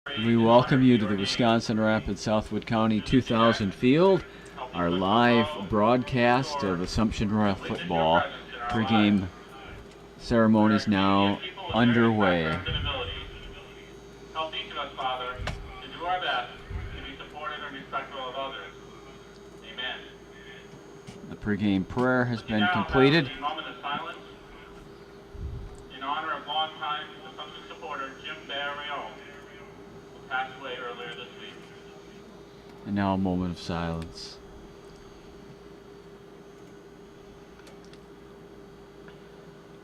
We welcome you to the Wisconsin Rapids Southwood County 2000 field, our live broadcast of Assumption Royal football. Pregame ceremonies now underway. Help each of us, Father, to do our best to be supportive and respectful of others. Amen. The pregame prayer has been completed. A moment of silence in honor of longtime Assumption supporter Jim Barrio, who passed away earlier this week. And now a moment of silence.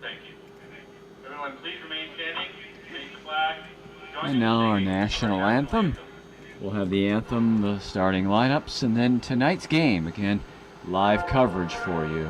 Thank you. Everyone, please remain standing. Face the flag. And now our national anthem. We'll have the anthem, the starting lineups, and then tonight's game. Again, live coverage for you.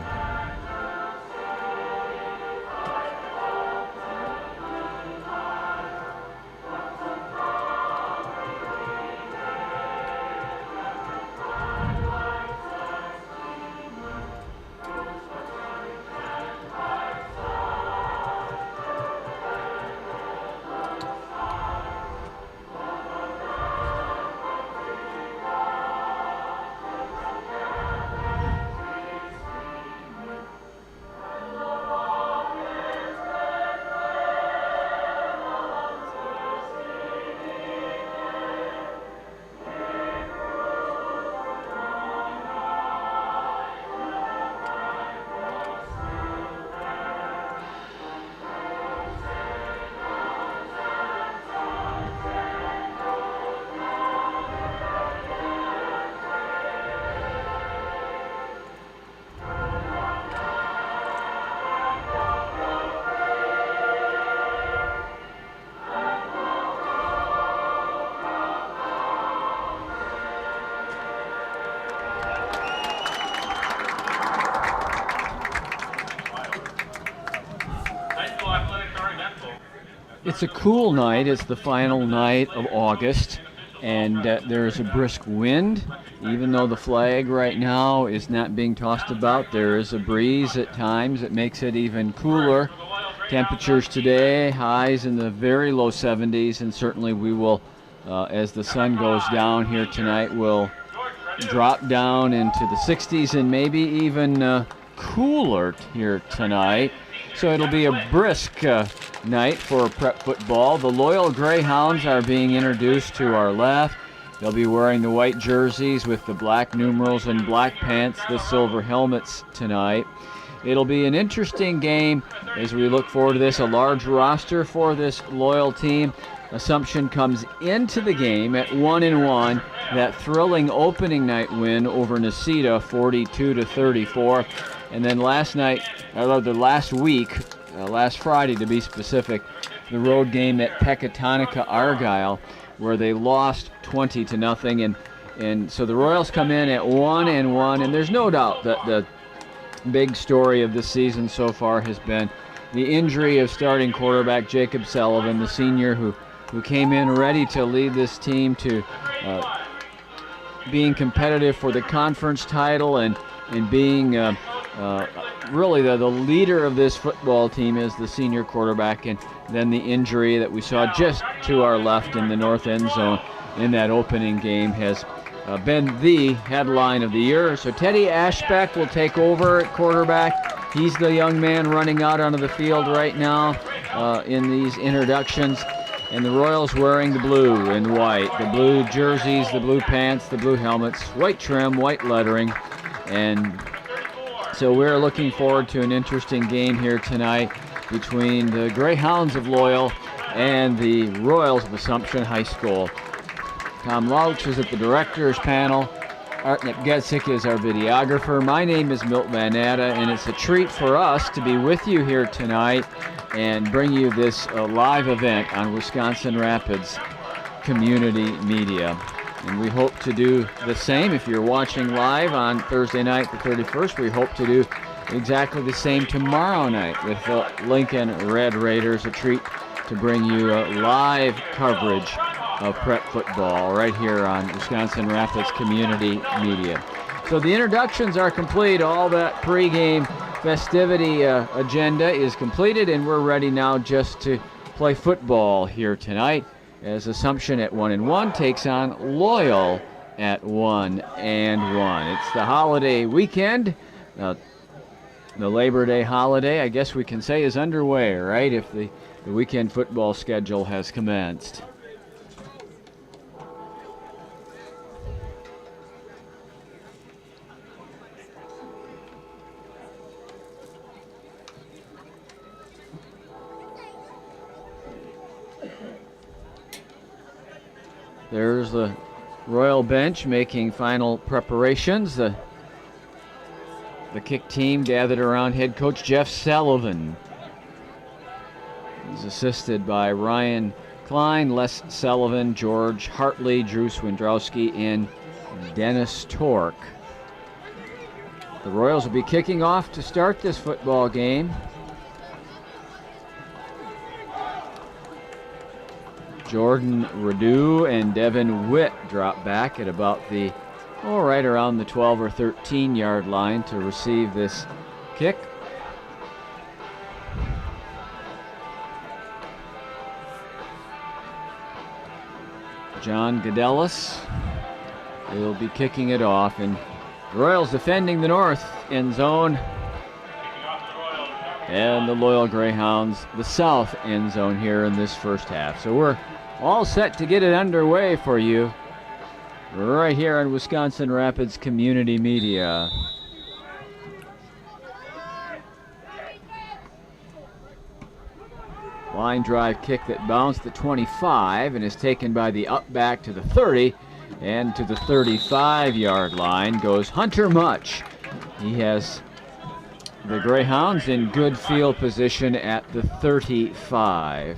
It's a cool night. It's the final night of August, and there's a brisk wind. Even though the flag right now is not being tossed about, there is a breeze at times. It makes it even cooler. Temperatures today, highs in the very low 70s, and certainly we will, as the sun goes down here tonight, will drop down into the 60s and maybe even cooler here tonight. So it'll be a brisk night for prep football. The Loyal Greyhounds are being introduced to our left. They'll be wearing the white jerseys with the black numerals and black pants, the silver helmets tonight. It'll be an interesting game as we look forward to this. A large roster for this Loyal team. Assumption comes into the game at 1-1. That thrilling opening night win over Nacita, 42-34. And then last week, last Friday to be specific, the road game at Pecatonica Argyle, where they lost 20-0. And so the Royals come in at 1-1, and there's no doubt that the big story of this season so far has been the injury of starting quarterback Jacob Sullivan, the senior who came in ready to lead this team to being competitive for the conference title and being really the leader of this football team is the senior quarterback, and then the injury that we saw just to our left in the north end zone in that opening game has been the headline of the year. So Teddy Ashbeck will take over at quarterback. He's the young man running out onto the field right now in these introductions. And the Royals wearing the blue and white, the blue jerseys, the blue pants, the blue helmets, white trim, white lettering. And so we're looking forward to an interesting game here tonight between the Greyhounds of Loyal and the Royals of Assumption High School. Tom Loucks is at the director's panel. Art Napgezek is our videographer. My name is Milton Natta, and it's a treat for us to be with you here tonight and bring you this live event on Wisconsin Rapids Community Media. And we hope to do the same. If you're watching live on Thursday night, the 31st, we hope to do exactly the same tomorrow night with the Lincoln Red Raiders. A treat to bring you live coverage of prep football right here on Wisconsin Rapids Community Media. So the introductions are complete. All that pregame festivity agenda is completed, and we're ready now just to play football here tonight as Assumption at 1-1 takes on Loyal at 1-1. It's the holiday weekend. The Labor Day holiday, I guess we can say, is underway, right? If the weekend football schedule has commenced. There's the Royal bench making final preparations. The kick team gathered around head coach Jeff Sullivan. He's assisted by Ryan Klein, Les Sullivan, George Hartley, Drew Swindrowski, and Dennis Tork. The Royals will be kicking off to start this football game. Jordan Radu and Devin Witt drop back at about the, right around the 12 or 13 yard line to receive this kick. John Godellis will be kicking it off, and the Royals defending the north end zone, and the Loyal Greyhounds the south end zone here in this first half. So we're all set to get it underway for you right here on Wisconsin Rapids Community Media. Line drive kick that bounced the 25 and is taken by the up back to the 30, and to the 35-yard line goes Hunter Much. He has the Greyhounds in good field position at the 35.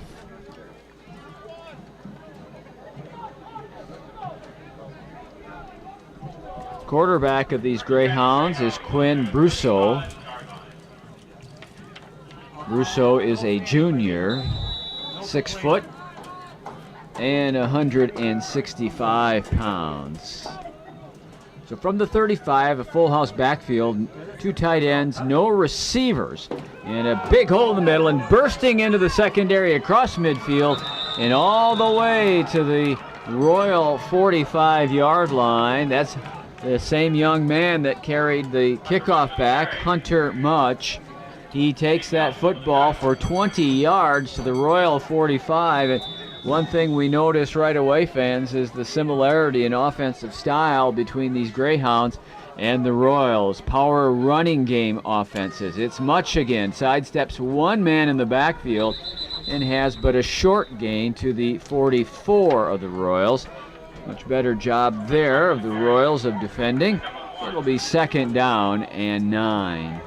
Quarterback of these Greyhounds is Quinn Brousseau. Brousseau is a junior, 6 foot and 165 pounds. So from the 35, a full house backfield, 2 tight ends, no receivers, and a big hole in the middle, and bursting into the secondary across midfield and all the way to the Royal 45-yard line. That's the same young man that carried the kickoff back, Hunter Much. He takes that football for 20 yards to the Royal 45. And one thing we notice right away, fans, is the similarity in offensive style between these Greyhounds and the Royals. Power running game offenses. It's Much again, sidesteps one man in the backfield and has but a short gain to the 44 of the Royals. Much better job there of the Royals of defending. It'll be 2nd down and 9.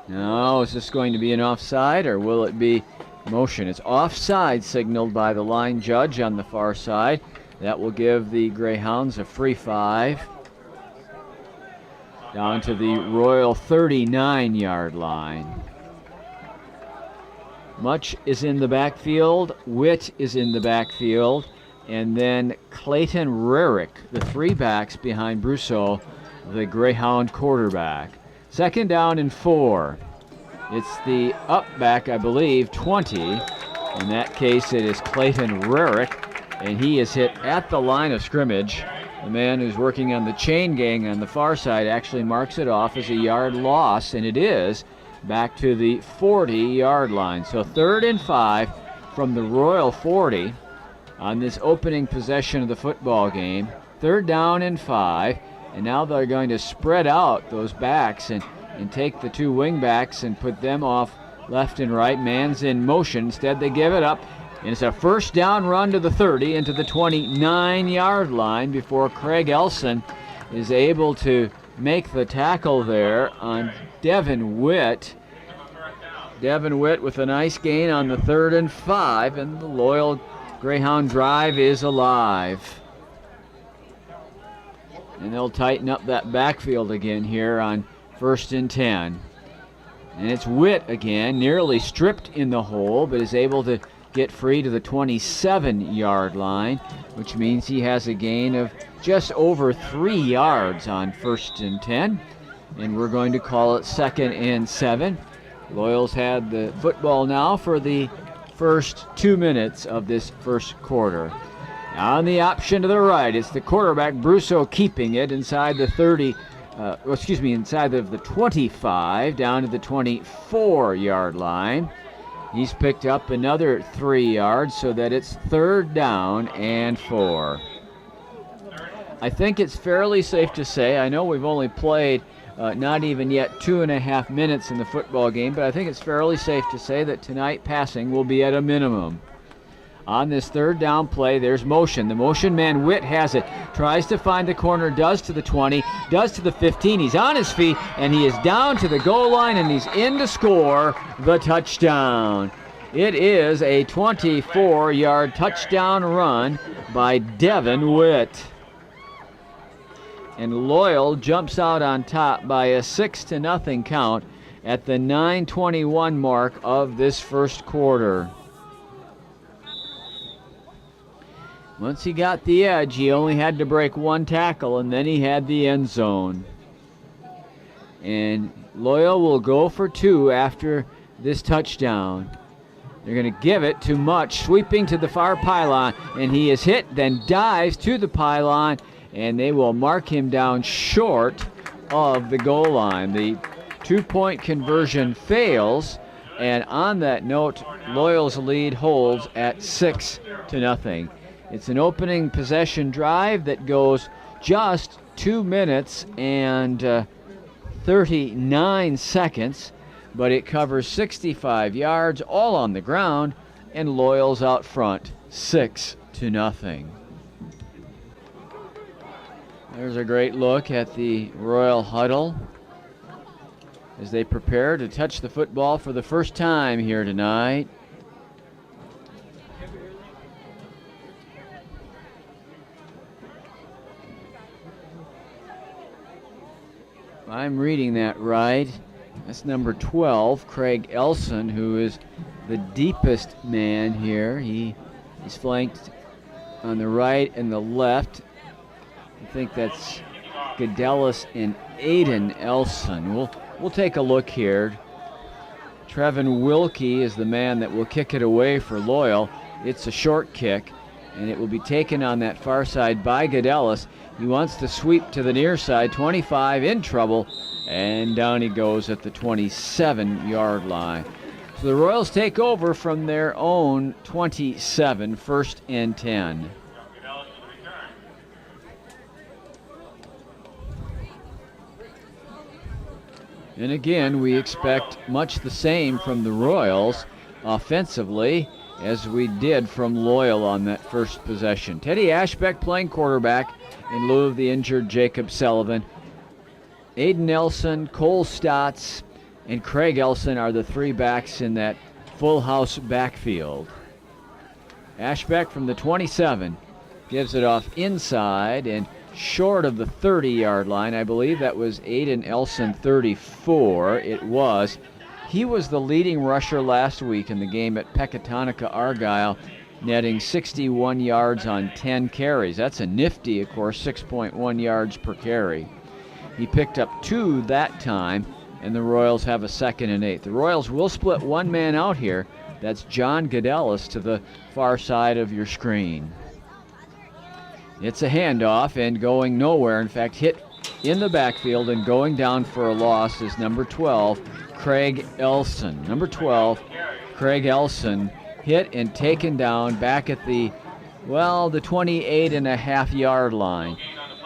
Now, is this going to be an offside, or will it be motion? It's offside signaled by the line judge on the far side. That will give the Greyhounds a free 5. Down to the Royal 39-yard line. Much is in the backfield. Witt is in the backfield. And then Clayton Rarick, the 3 backs behind Brousseau, the Greyhound quarterback. 2nd down and 4. It's the up back, I believe, 20. In that case, it is Clayton Rarick, and he is hit at the line of scrimmage. The man who's working on the chain gang on the far side actually marks it off as a yard loss, and it is back to the 40-yard line. So 3rd and 5 from the Royal 40 on this opening possession of the football game. 3rd down and 5, and now they're going to spread out those backs and take the 2 wing backs and put them off left and right. Man's in motion. Instead, they give it up. And it's a 1st down run to the 30 into the 29-yard line before Craig Elson is able to make the tackle there on Devin Witt. Devin Witt with a nice gain on the 3rd and 5, and the Loyal Greyhound drive is alive. And they'll tighten up that backfield again here on 1st and 10. And it's Witt again, nearly stripped in the hole, but is able to get free to the 27-yard line, which means he has a gain of just over 3 yards on 1st and 10. And we're going to call it 2nd and 7. Loyals had the football now for the first 2 minutes of this first quarter. On the option to the right, it's the quarterback, Brusso, keeping it inside the inside of the 25, down to the 24-yard line. He's picked up another 3 yards so that it's 3rd down and 4. I think it's fairly safe to say, I know we've only played not even yet 2.5 minutes in the football game, but I think it's fairly safe to say that tonight passing will be at a minimum. On this 3rd down play, there's motion. The motion man, Witt, has it. Tries to find the corner, does to the 20, does to the 15. He's on his feet, and he is down to the goal line, and he's in to score the touchdown. It is a 24-yard touchdown run by Devin Witt. And Loyal jumps out on top by a 6-0 count at the 9:21 mark of this first quarter. Once he got the edge, he only had to break 1 tackle, and then he had the end zone. And Loyal will go for 2 after this touchdown. They're going to give it to Much, sweeping to the far pylon, and he is hit, then dives to the pylon, and they will mark him down short of the goal line. The 2-point conversion fails, and on that note, Loyal's lead holds at 6-0. It's an opening possession drive that goes just 2 minutes and 39 seconds, but it covers 65 yards, all on the ground, and Loyal's out front, 6-0. There's a great look at the Royal huddle as they prepare to touch the football for the first time here tonight. I'm reading that right. That's number 12, Craig Elson, who is the deepest man here. He is flanked on the right and the left. I think that's Gedelis and Aiden Elson. We'll take a look here. Trevin Wilkie is the man that will kick it away for Loyal. It's a short kick, and it will be taken on that far side by Gedelis. He wants to sweep to the near side, 25 in trouble, and down he goes at the 27-yard line. So the Royals take over from their own 27, 1st and 10. And again, we expect much the same from the Royals offensively as we did from Loyal on that first possession. Teddy Ashbeck playing quarterback in lieu of the injured Jacob Sullivan. Aiden Nelson, Cole Stotts, and Craig Elson are the 3 backs in that full house backfield. Ashbeck from the 27 gives it off inside and short of the 30-yard line. I believe that was Aiden Elson, 34. It was. He was the leading rusher last week in the game at Pecatonica Argyle, netting 61 yards on 10 carries. That's a nifty, of course, 6.1 yards per carry. He picked up 2 that time, and the Royals have a 2nd and 8. The Royals will split 1 man out here. That's John Gedelis to the far side of your screen. It's a handoff and going nowhere. In fact, hit in the backfield and going down for a loss is number 12, Craig Elson. Number 12, Craig Elson, hit and taken down back at the 28.5-yard line.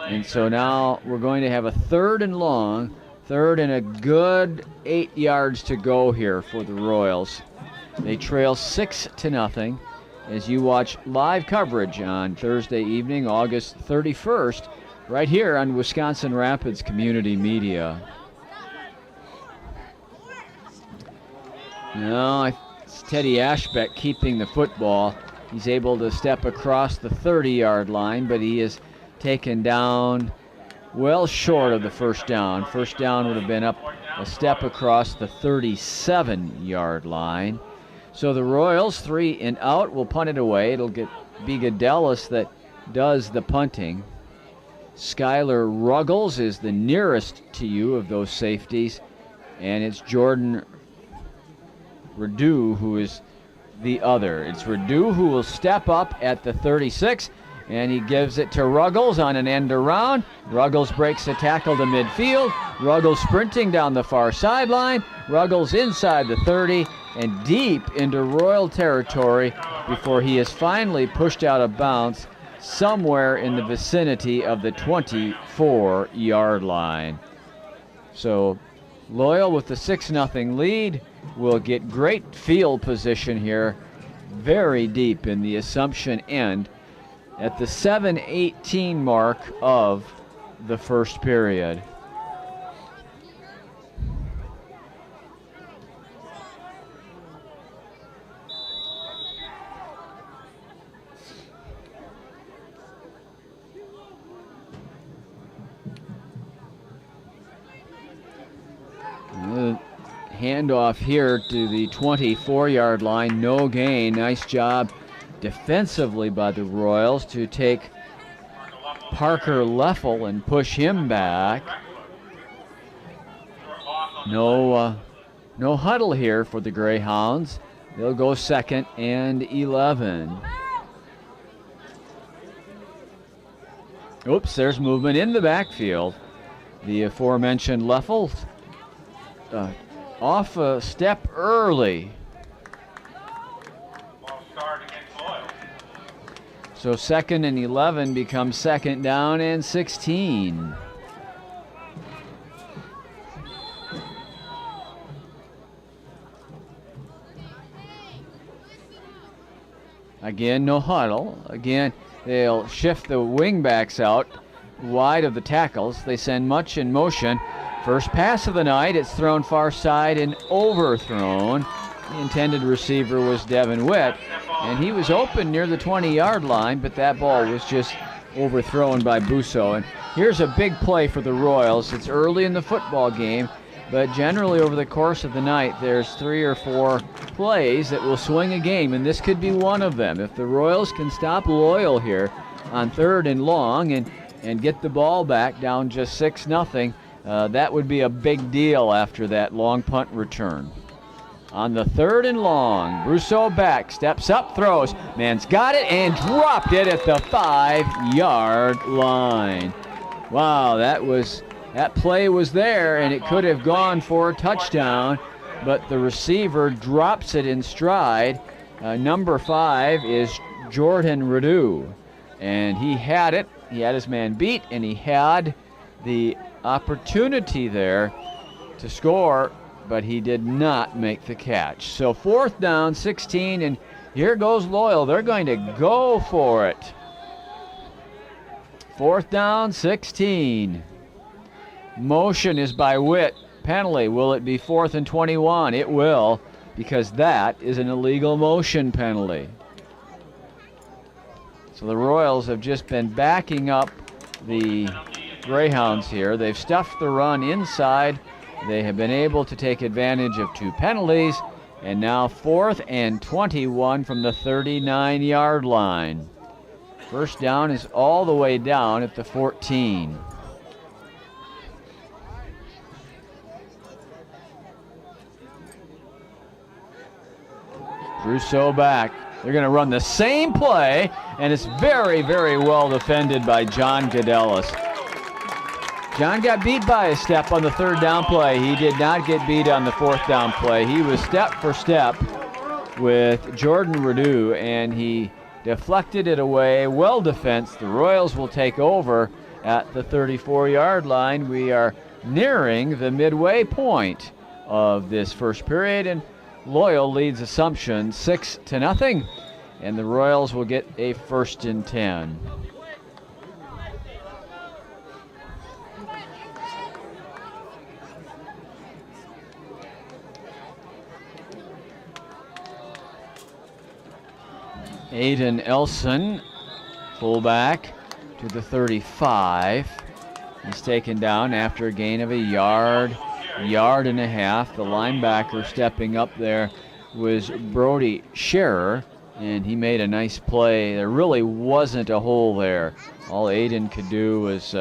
And so now we're going to have a 3rd and long, 3rd and a good 8 yards to go here for the Royals. They trail 6-0 as you watch live coverage on Thursday evening, August 31st, right here on Wisconsin Rapids Community Media. Now it's Teddy Ashbeck keeping the football. He's able to step across the 30-yard line, but he is taken down well short of the first down. First down would have been up a step across the 37-yard line. So the Royals, 3 and out, will punt it away. It'll be Gadelis that does the punting. Skylar Ruggles is the nearest to you of those safeties, and it's Jordan Redu who is the other. It's Redu who will step up at the 36, and he gives it to Ruggles on an end around. Ruggles breaks the tackle to midfield. Ruggles sprinting down the far sideline. Ruggles inside the 30 and deep into Royal territory before he is finally pushed out of bounds somewhere in the vicinity of the 24-yard line. So Loyal with the 6-0 lead will get great field position here, very deep in the Assumption end at the 7:18 mark of the first period. Handoff here to the 24-yard line, no gain. Nice job defensively by the Royals to take Parker Leffel and push him back. No huddle here for the Greyhounds. They'll go 2nd and 11. Oops, there's movement in the backfield. The aforementioned Leffel off a step early. So 2nd and 11 becomes 2nd down and 16. Again, no huddle. Again, they'll shift the wingbacks out wide of the tackles. They send much in motion. First pass of the night, it's thrown far side and overthrown. The intended receiver was Devin Witt, and he was open near the 20-yard line, but that ball was just overthrown by Busso. And here's a big play for the Royals. It's early in the football game, but generally over the course of the night, there's 3 or 4 plays that will swing a game, and this could be one of them. If the Royals can stop Loyal here on 3rd and long and get the ball back down just 6-0, that would be a big deal after that long punt return. On the 3rd and long, Brousseau back, steps up, throws. Man's got it and dropped it at the 5-yard line. Wow, that play was there, and it could have gone for a touchdown, but the receiver drops it in stride. Number 5 is Jordan Redu, and he had it. He had his man beat, and he had the opportunity there to score, but he did not make the catch. So 4th down, 16, and here goes Loyal. They're going to go for it. 4th down, 16. Motion is by Witt. Penalty. Will it be 4th and 21? It will, because that is an illegal motion penalty. So the Royals have just been backing up the Greyhounds here. They've stuffed the run inside. They have been able to take advantage of 2 penalties, and now 4th and 21 from the 39-yard line. First down is all the way down at the 14. Brousseau back. They're going to run the same play, and it's very, very well defended by John Gadelis. John got beat by a step on the 3rd down play. He did not get beat on the 4th down play. He was step for step with Jordan Redu, and he deflected it away. Well defense. The Royals will take over at the 34-yard line. We are nearing the midway point of this first period, and Loyal leads Assumption 6-0, and the Royals will get a 1st and 10. Aiden Elson, fullback, to the 35. He's taken down after a gain of a yard and a half. The linebacker stepping up there was Brody Scherer, and he made a nice play. There really wasn't a hole there. All Aiden could do was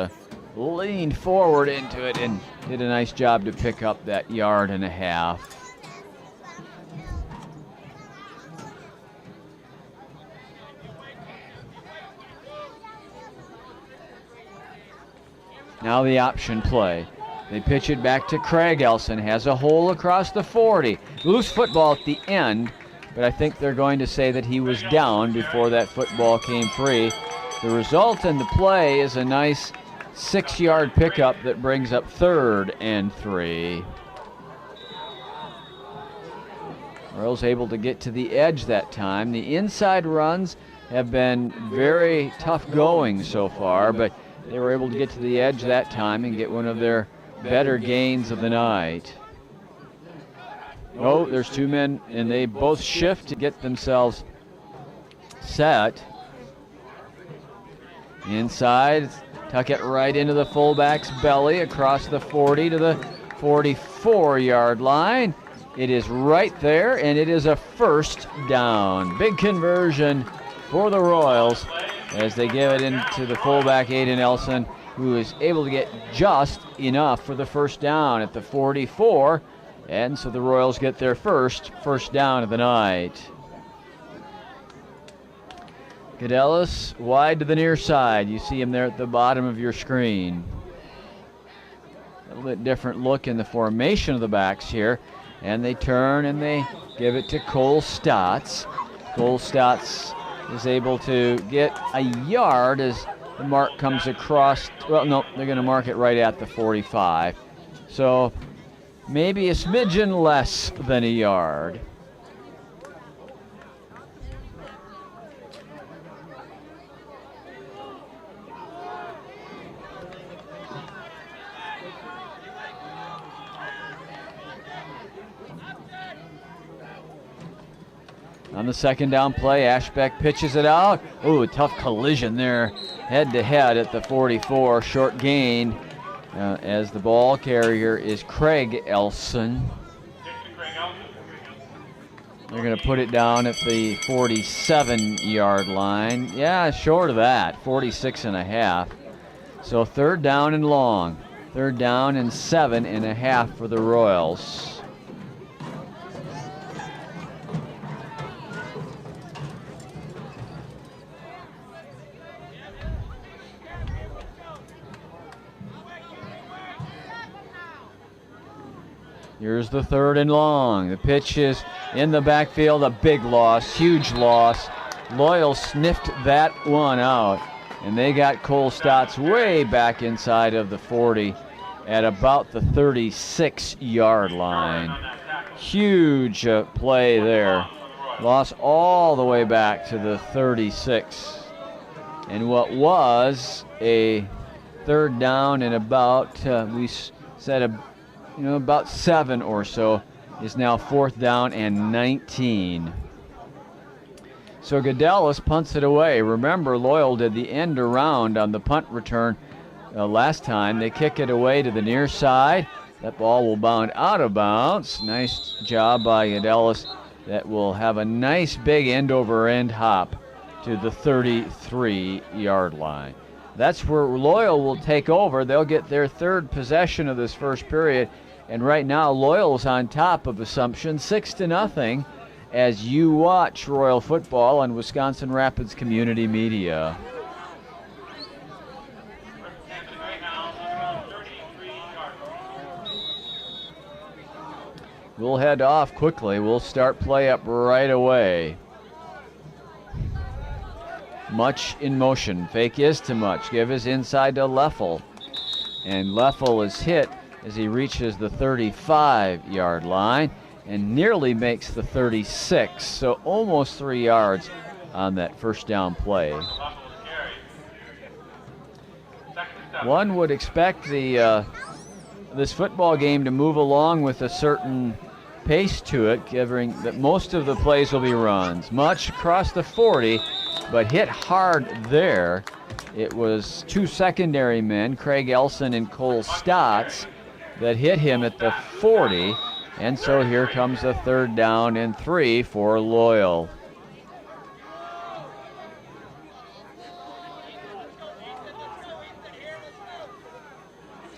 lean forward into it and did a nice job to pick up that 1.5 yards. Now the option play. They pitch it back to Craig Elson. Has a hole across the 40. Loose football at the end, but I think they're going to say that he was down before that football came free. The result in the play is a nice 6-yard pickup that brings up 3rd and 3. Royals able to get to the edge that time. The inside runs have been very tough going so far, but they were able to get to the edge that time and get one of their better gains of the night. Oh, there's 2 men, and they both shift to get themselves set. Inside, tuck it right into the fullback's belly across the 40 to the 44-yard line. It is right there, and it is a 1st down. Big conversion for the Royals as they give it into the fullback, Aiden Elson, who is able to get just enough for the 1st down at the 44. And so the Royals get their first down of the night. Cadellis wide to the near side. You see him there at the bottom of your screen. A little bit different look in the formation of the backs here. And they turn and they give it to Cole Stotts. Cole Stotts is able to get a yard as the mark comes across. Well, no, they're going to mark it right at the 45. So maybe a smidgen less than a yard. On the 2nd down play, Ashbeck pitches it out. Ooh, a tough collision there, head-to-head at the 44. Short gain as the ball carrier is Craig Elson. They're going to put it down at the 47-yard line. Yeah, short of that, 46.5. So 3rd down and long. 3rd down and 7.5 for the Royals. Here's the 3rd and long. The pitch is in the backfield, a big loss, huge loss. Loyal sniffed that one out, and they got Cole Stotts way back inside of the 40 at about the 36-yard line. Huge play there. Loss all the way back to the 36. And what was a 3rd down and about, we said about 7 or so, is now 4th down and 19. So Cadellis punts it away. Remember, Loyal did the end around on the punt return last time. They kick it away to the near side. That ball will bound out of bounds. Nice job by Cadellis. That will have a nice big end-over-end hop to the 33-yard line. That's where Loyal will take over. They'll get their 3rd possession of this first period. And right now, Loyal's on top of Assumption, 6-0, as you watch Royal football on Wisconsin Rapids Community Media. We'll head off quickly. We'll start play up right away. Much in motion. Fake is too much. Give his inside to Leffel. And Leffel is hit as he reaches the 35-yard line and nearly makes the 36. So almost 3 yards on that 1st down play. One would expect this football game to move along with a certain pace to it, given that most of the plays will be runs. Much across the 40, but hit hard there. It was 2 secondary men, Craig Elson and Cole Stotts, that hit him at the 40. And so here comes a 3rd down and 3 for Loyal.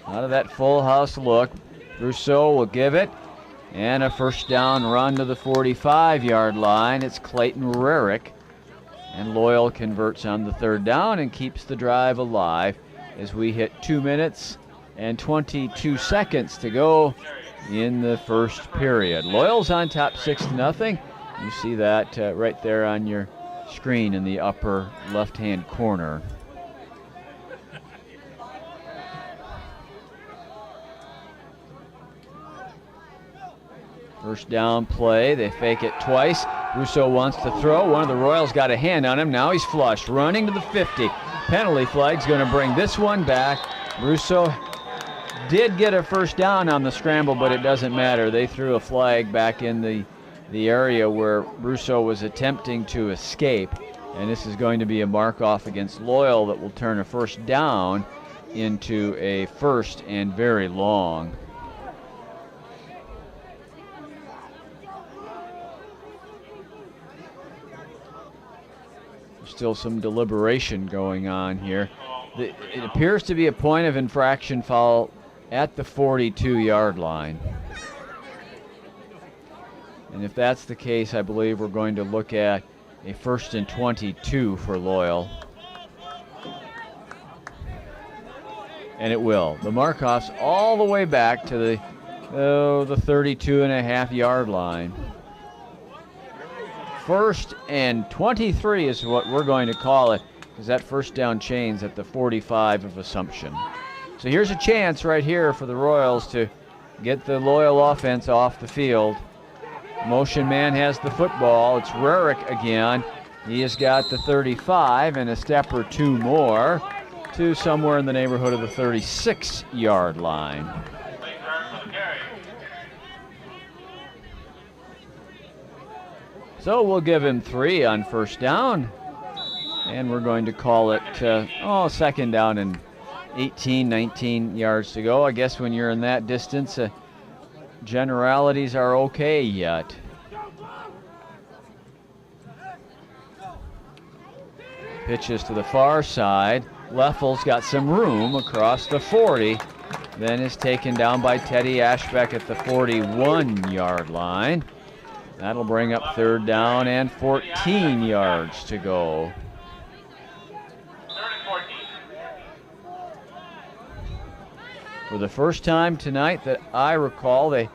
Out of that full house look, Brousseau will give it. And a 1st down run to the 45-yard line. It's Clayton Rarick. And Loyal converts on the 3rd down and keeps the drive alive as we hit 2 minutes and 22 seconds to go in the 1st period. Loyal's on top 6-0. You see that right there on your screen in the upper left-hand corner. First down play, they fake it twice. Brousseau wants to throw. One of the Royals got a hand on him. Now he's flushed, running to the 50. Penalty flag's going to bring this one back. Brousseau did get a 1st down on the scramble, but it doesn't matter. They threw a flag back in the area where Brousseau was attempting to escape. And this is going to be a mark-off against Loyal that will turn a 1st down into a 1st and very long. Still some deliberation going on here. It appears to be a point of infraction foul at the 42-yard line. And if that's the case, I believe we're going to look at a 1st and 22 for Loyal. And it will. The mark-off's all the way back to the 32.5-yard line. 1st and 23 is what we're going to call it, because that 1st down chain's at the 45 of Assumption. So here's a chance right here for the Royals to get the Loyal offense off the field. Motion man has the football. It's Rarick again. He has got the 35 and a step or 2 more to somewhere in the neighborhood of the 36-yard line. So we'll give him 3 on 1st down. And we're going to call it, 2nd down and 18, 19 yards to go. I guess when you're in that distance, generalities are okay yet. Pitches to the far side. Leffel's got some room across the 40. Then is taken down by Teddy Ashbeck at the 41-yard line. That'll bring up 3rd down and 14 yards to go. 3rd and 14. For the first time tonight that I recall, they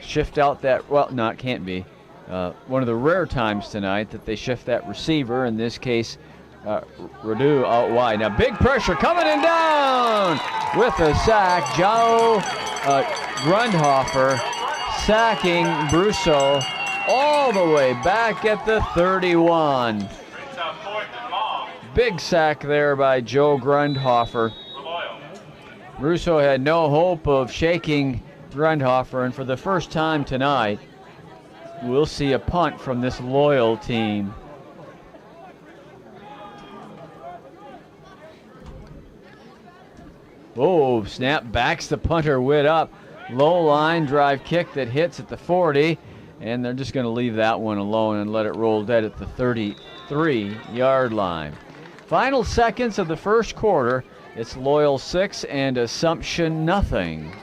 shift out that, can't be. One of the rare times tonight that they shift that receiver, in this case, Radu out wide. Now big pressure coming and down with a sack. Joe Grundhofer sacking Brousseau all the way back at the 31. Brings up 4th and long. Big sack there by Joe Grundhofer. Brousseau had no hope of shaking Grundhofer, and for the first time tonight, we'll see a punt from this Loyal team. Oh, snap, backs the punter Witt up. Low line drive kick that hits at the 40, and they're just going to leave that one alone and let it roll dead at the 33-yard line. Final seconds of the first quarter. It's Loyal 6 and Assumption nothing.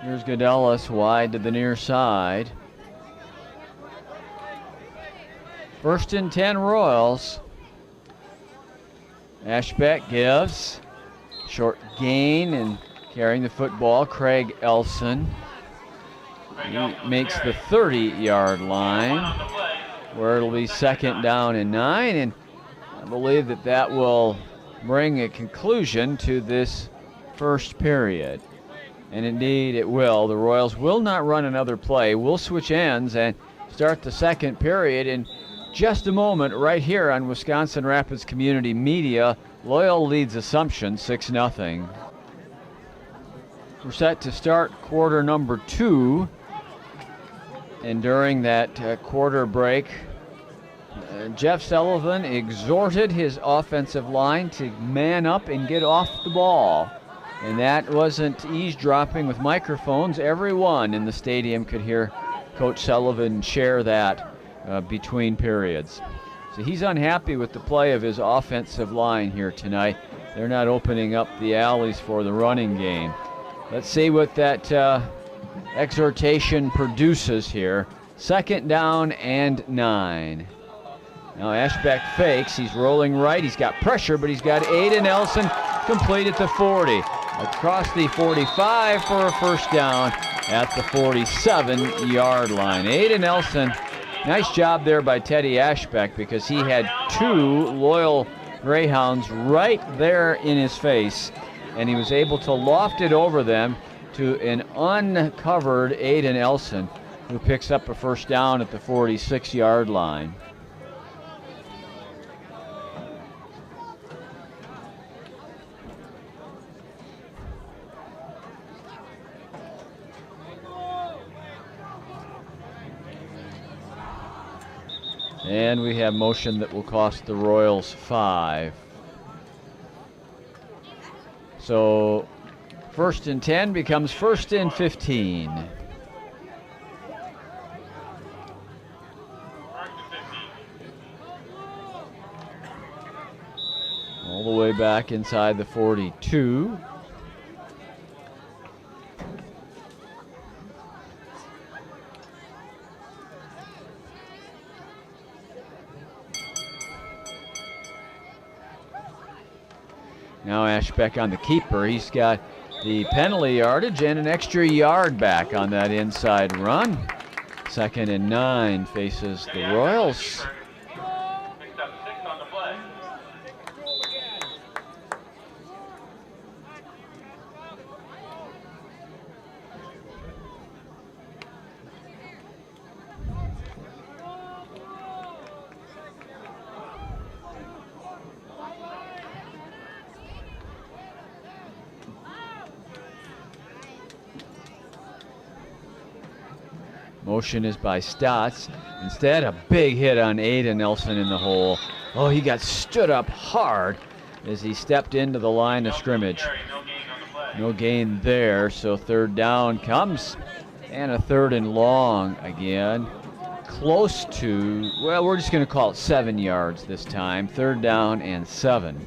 Here's Godellis wide to the near side. 1st and 10 Royals. Ashbeck gives. Short gain and carrying the football, Craig Elson. He makes the 30-yard line where it'll be 2nd down and 9. And I believe that will bring a conclusion to this first period. And indeed it will. The Royals will not run another play. We'll switch ends and start the second period. In just a moment, right here on Wisconsin Rapids Community Media, Loyal leads Assumption 6-0. We're set to start quarter number 2. And during that quarter break, Jeff Sullivan exhorted his offensive line to man up and get off the ball. And that wasn't eavesdropping with microphones. Everyone in the stadium could hear Coach Sullivan share that between periods. So he's unhappy with the play of his offensive line here tonight. They're not opening up the alleys for the running game. Let's see what that exhortation produces here. 2nd down and 9. Now Ashbeck fakes. He's rolling right. He's got pressure, but he's got Aiden Nelson complete at the 40. Across the 45 for a first down at the 47-yard line. Aiden Nelson, nice job there by Teddy Ashbeck, because he had 2 Loyal Greyhounds right there in his face, and he was able to loft it over them to an uncovered Aiden Nelson, who picks up a first down at the 46-yard line. And we have motion that will cost the Royals 5. So 1st and 10 becomes 1st and 15. All the way back inside the 42. Now Ashbeck on the keeper. He's got the penalty yardage and an extra yard back on that inside run. 2nd and 9 faces the Royals. Motion is by Stotts. Instead, a big hit on Aiden Nelson in the hole. Oh, he got stood up hard as he stepped into the line of scrimmage. No gain there, so 3rd down comes. And a 3rd and long again. Close to, well, we're just going to call it 7 yards this time. 3rd down and 7.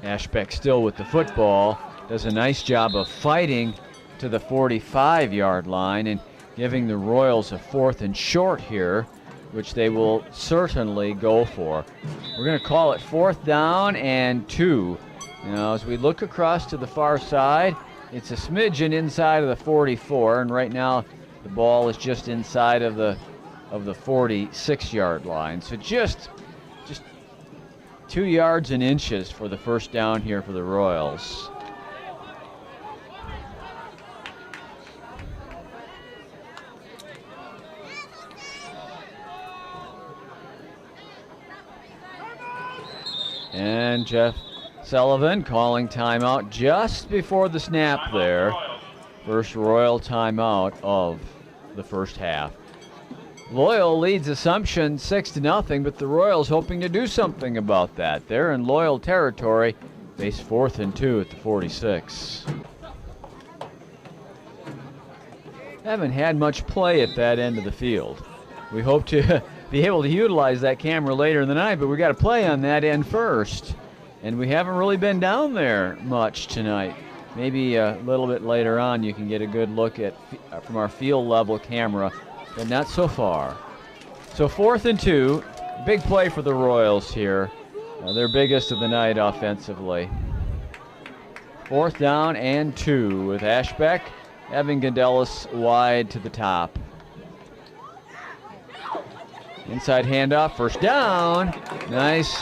Ashbeck still with the football, does a nice job of fighting to the 45-yard line and giving the Royals a 4th and short here, which they will certainly go for. We're going to call it 4th down and 2. Now, as we look across to the far side, it's a smidgen inside of the 44, and right now the ball is just inside of the 46-yard line. So just 2 yards and inches for the first down here for the Royals. And Jeff Sullivan calling timeout just before the snap there. First Royal timeout of the first half. Loyal leads Assumption 6-0, but the Royals hoping to do something about that. They're in Loyal territory. Face 4th and 2 at the 46. Haven't had much play at that end of the field. We hope to be able to utilize that camera later in the night, but we got to play on that end first. And we haven't really been down there much tonight. Maybe a little bit later on you can get a good look at from our field level camera, but not so far. So 4th and 2, big play for the Royals here. Their biggest of the night offensively. 4th down and 2 with Ashbeck having Gonzalez wide to the top. Inside handoff, 1st down. Nice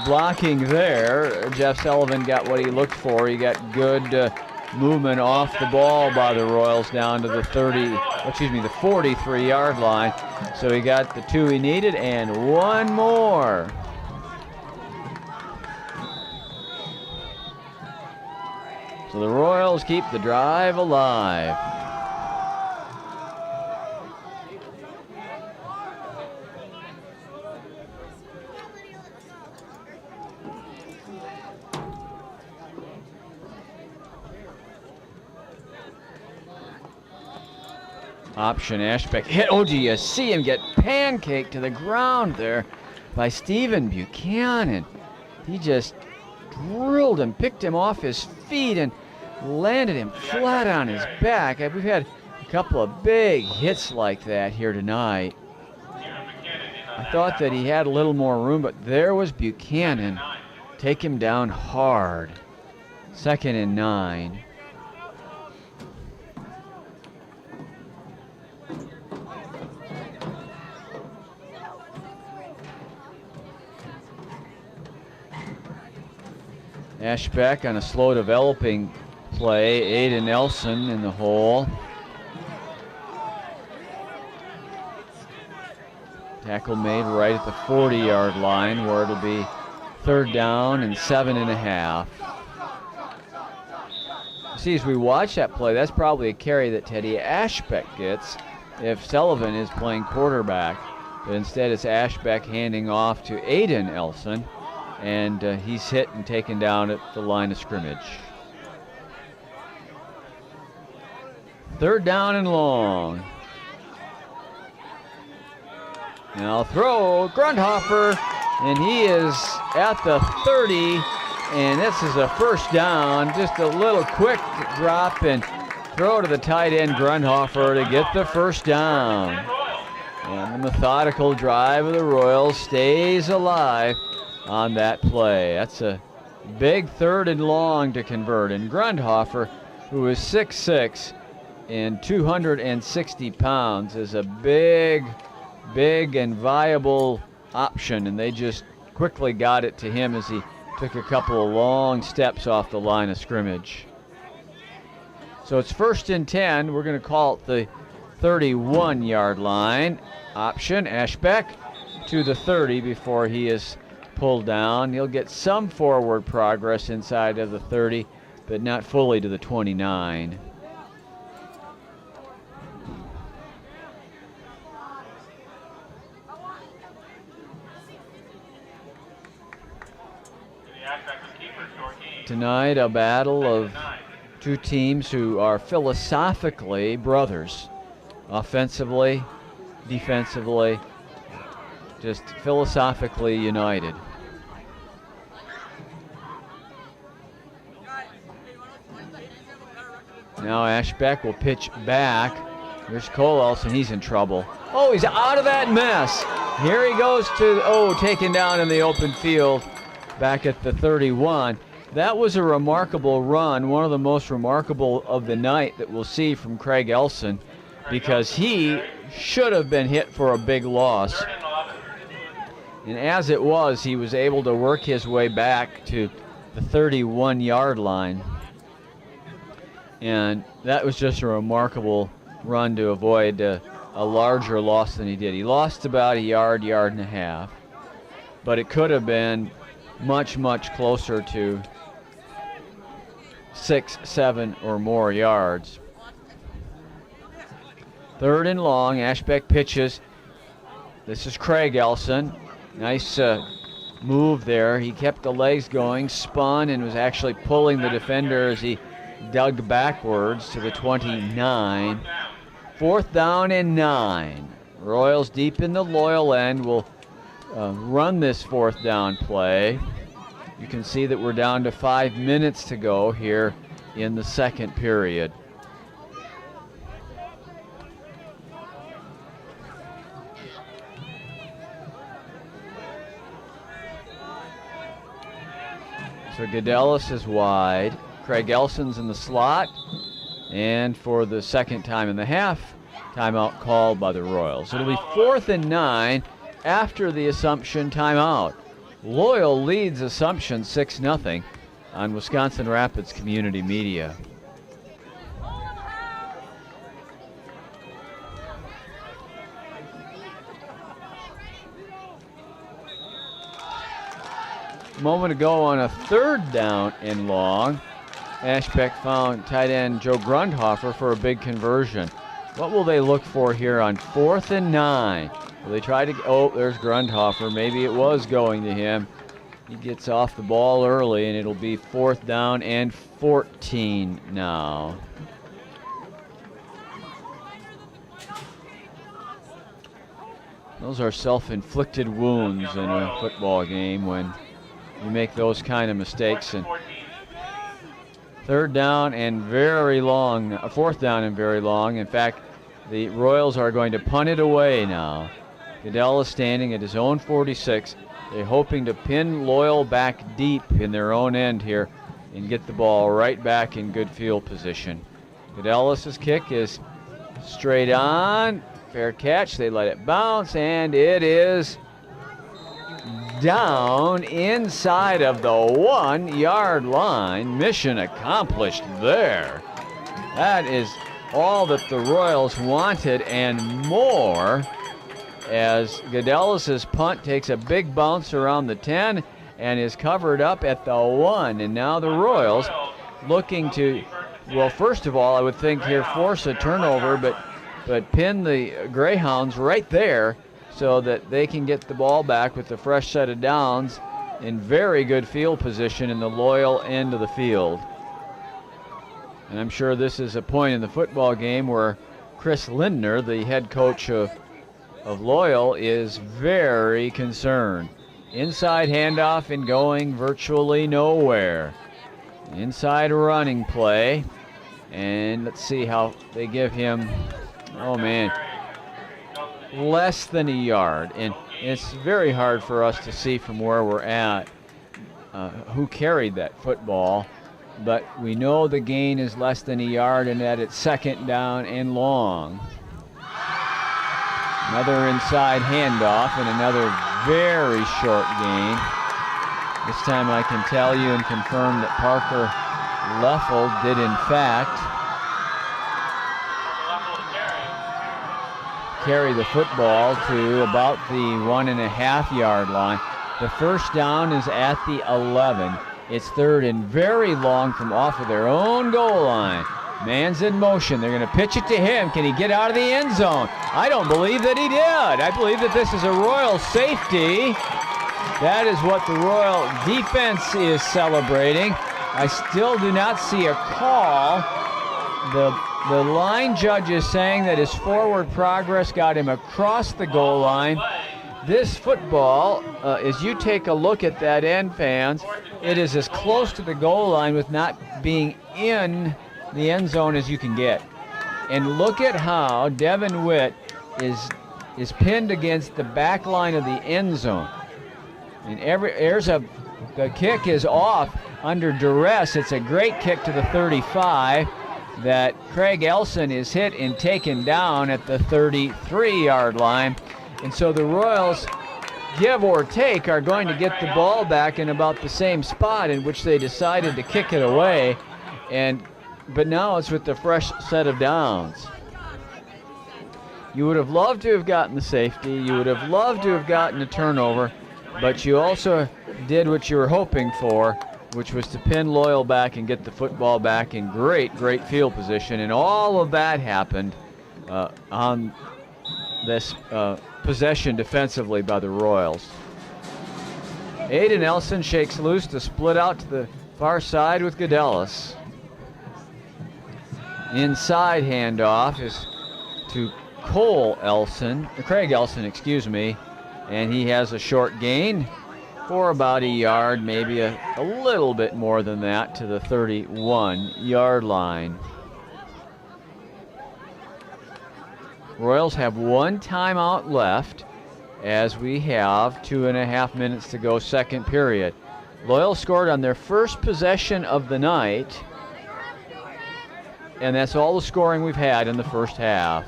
blocking there. Jeff Sullivan got what he looked for. He got good movement off the ball by the Royals down to the 43-yard line. So he got the 2 he needed and 1 more. So the Royals keep the drive alive. Option, Ashbeck hit. Oh, do you see him get pancaked to the ground there by Stephen Buchanan? He just drilled him, picked him off his feet, and landed him flat on his back. We've had a couple of big hits like that here tonight. I thought that he had a little more room, but there was Buchanan. Take him down hard. 2nd and 9. Ashbeck on a slow developing play. Aiden Nelson in the hole. Tackle made right at the 40-yard line where it'll be 3rd down and 7.5. See, as we watch that play, that's probably a carry that Teddy Ashbeck gets if Sullivan is playing quarterback. But instead it's Ashbeck handing off to Aiden Nelson. And he's hit and taken down at the line of scrimmage. 3rd down and long. Now throw, Grundhofer, and he is at the 30, and this is a 1st down. Just a little quick drop and throw to the tight end, Grundhofer, to get the 1st down. And the methodical drive of the Royals stays alive on that play. That's a big 3rd and long to convert. And Grundhofer, who is 6'6" and 260 pounds, is a big and viable option. And they just quickly got it to him as he took a couple of long steps off the line of scrimmage. So it's 1st and 10. We're going to call it the 31-yard line. Option, Ashbeck to the 30 before he is pulled down. He'll get some forward progress inside of the 30, but not fully to the 29. Tonight, a battle of 2 teams who are philosophically brothers. Offensively, defensively, just philosophically united. Now Ashbeck will pitch back. Here's Cole Elson, he's in trouble. Oh, he's out of that mess. Here he goes to, taken down in the open field back at the 31. That was a remarkable run, one of the most remarkable of the night that we'll see from Craig Elson, because he should have been hit for a big loss. And as it was, he was able to work his way back to the 31-yard line. And that was just a remarkable run to avoid a larger loss than he did. He lost about a yard and a half. But it could have been much closer to 6, 7 or more yards. 3rd and long, Ashbeck pitches. This is Craig Elson. Nice move there. He kept the legs going, spun, and was actually pulling the defender as he dug backwards to the 29. 4th down and 9. Royals deep in the loyal end will run this 4th down play. You can see that we're down to 5 minutes to go here in the 2nd period. So Gonzalez is wide. Craig Elson's in the slot. And for the second time in the half, timeout called by the Royals. It'll be 4th and 9 after the Assumption timeout. Loyal leads Assumption 6-0 on Wisconsin Rapids Community Media. A moment ago on a 3rd down and long, Ashbeck found tight end Joe Grundhofer for a big conversion. What will they look for here on 4th and 9? Will they try to, oh, there's Grundhofer. Maybe it was going to him. He gets off the ball early, and it'll be 4th down and 14 now. Those are self-inflicted wounds in a football game when you make those kind of mistakes. And 3rd down and very long, 4th down and very long. In fact, the Royals are going to punt it away now. Goodell is standing at his own 46. They're hoping to pin Loyal back deep in their own end here and get the ball right back in good field position. Goodellis' kick is straight on. Fair catch. They let it bounce, and it is down inside of the 1-yard line. Mission accomplished there. That is all that the Royals wanted and more, as Goodellis' punt takes a big bounce around the 10 and is covered up at the 1. And now the Royals looking to, well, first of all, I would think here force a turnover, but pin the Greyhounds right there so that they can get the ball back with a fresh set of downs in very good field position in the Loyal end of the field. And I'm sure this is a point in the football game where Chris Lindner, the head coach of Loyal, is very concerned. Inside handoff and going virtually nowhere. Inside running play. And let's see how they give him, oh man, less than a yard. And it's very hard for us to see from where we're at who carried that football. But we know the gain is less than a yard and that it's 2nd down and long. Another inside handoff and another very short gain. This time I can tell you and confirm that Parker Leffel did in fact carry the football to about the 1.5-yard line. The first down is at the 11. It's 3rd and very long from off of their own goal line. Man's in motion. They're going to pitch it to him. Can he get out of the end zone? I don't believe that he did. I believe that this is a Royal safety. That is what the Royal defense is celebrating. I still do not see a call. The line judge is saying that his forward progress got him across the goal line. This football, as you take a look at that end, fans, it is as close to the goal line with not being in the end zone as you can get. And look at how Devin Witt is pinned against the back line of the end zone. And the kick is off under duress. It's a great kick to the 35 that Craig Elson is hit and taken down at the 33-yard line. And so the Royals, give or take, are going to get the ball back in about the same spot in which they decided to kick it away. But now it's with the fresh set of downs. You would have loved to have gotten the safety. You would have loved to have gotten a turnover. But you also did what you were hoping for, which was to pin Loyal back and get the football back in great field position. And all of that happened on this possession defensively by the Royals. Aiden Elson shakes loose to split out to the far side with Goodellis. Inside handoff is to Craig Elson, excuse me, and he has a short gain for about a yard, maybe a little bit more than that, to the 31-yard line. Royals have 1 timeout left as we have 2.5 minutes to go, second period. Loyal scored on their first possession of the night and that's all the scoring we've had in the first half.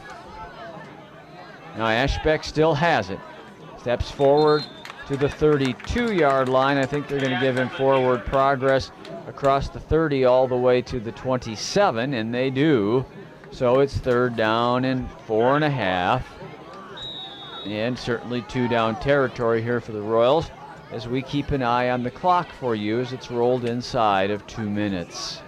Now Ashbeck still has it. Steps forward to the 32-yard line. I think they're going to give him forward progress across the 30 all the way to the 27, and they do. So it's 3rd down and 4.5. And certainly 2-down territory here for the Royals as we keep an eye on the clock for you as it's rolled inside of 2 minutes.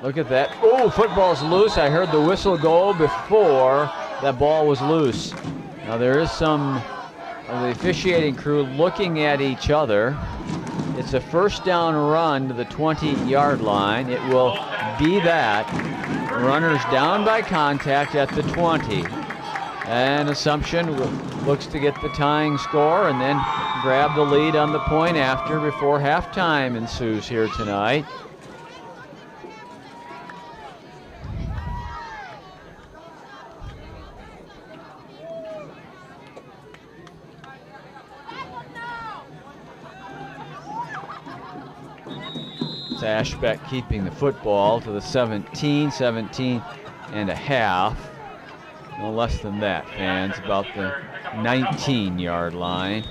Look at that. Oh, football's loose. I heard the whistle go before that ball was loose. Now there is some of the officiating crew looking at each other. It's a 1st down run to the 20-yard line. It will be that. Runners down by contact at the 20. And Assumption looks to get the tying score and then grab the lead on the point after before halftime ensues here tonight. Ashbeck keeping the football to the 17 and a half. No less than that, fans, about the 19-yard line.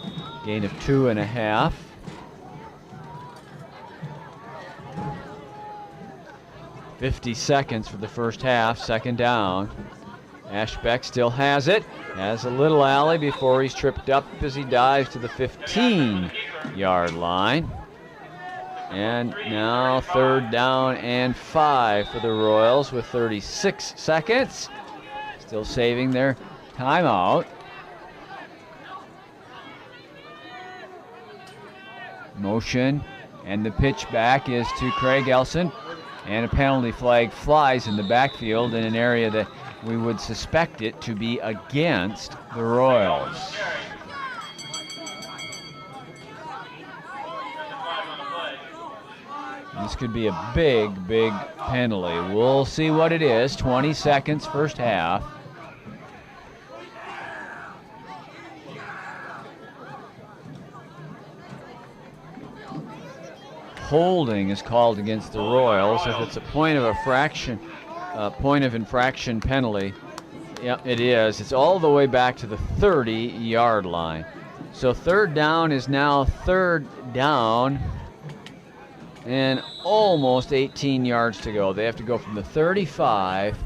Gain of 2.5. $50 seconds for the first half, 2nd down. Ashbeck still has it. Has a little alley before he's tripped up as he dives to the 15-yard line. And now 3rd down and 5 for the Royals with 36 seconds. Still saving their timeout. Motion, and the pitch back is to Craig Elson. And a penalty flag flies in the backfield in an area that we would suspect it to be against the Royals. This could be a big penalty. We'll see what it is. 20 seconds, first half. Holding is called against the Royals. If it's a point of infraction penalty, yep, it is. It's all the way back to the 30-yard line. So 3rd down is now 3rd down and almost 18 yards to go. They have to go from the 35.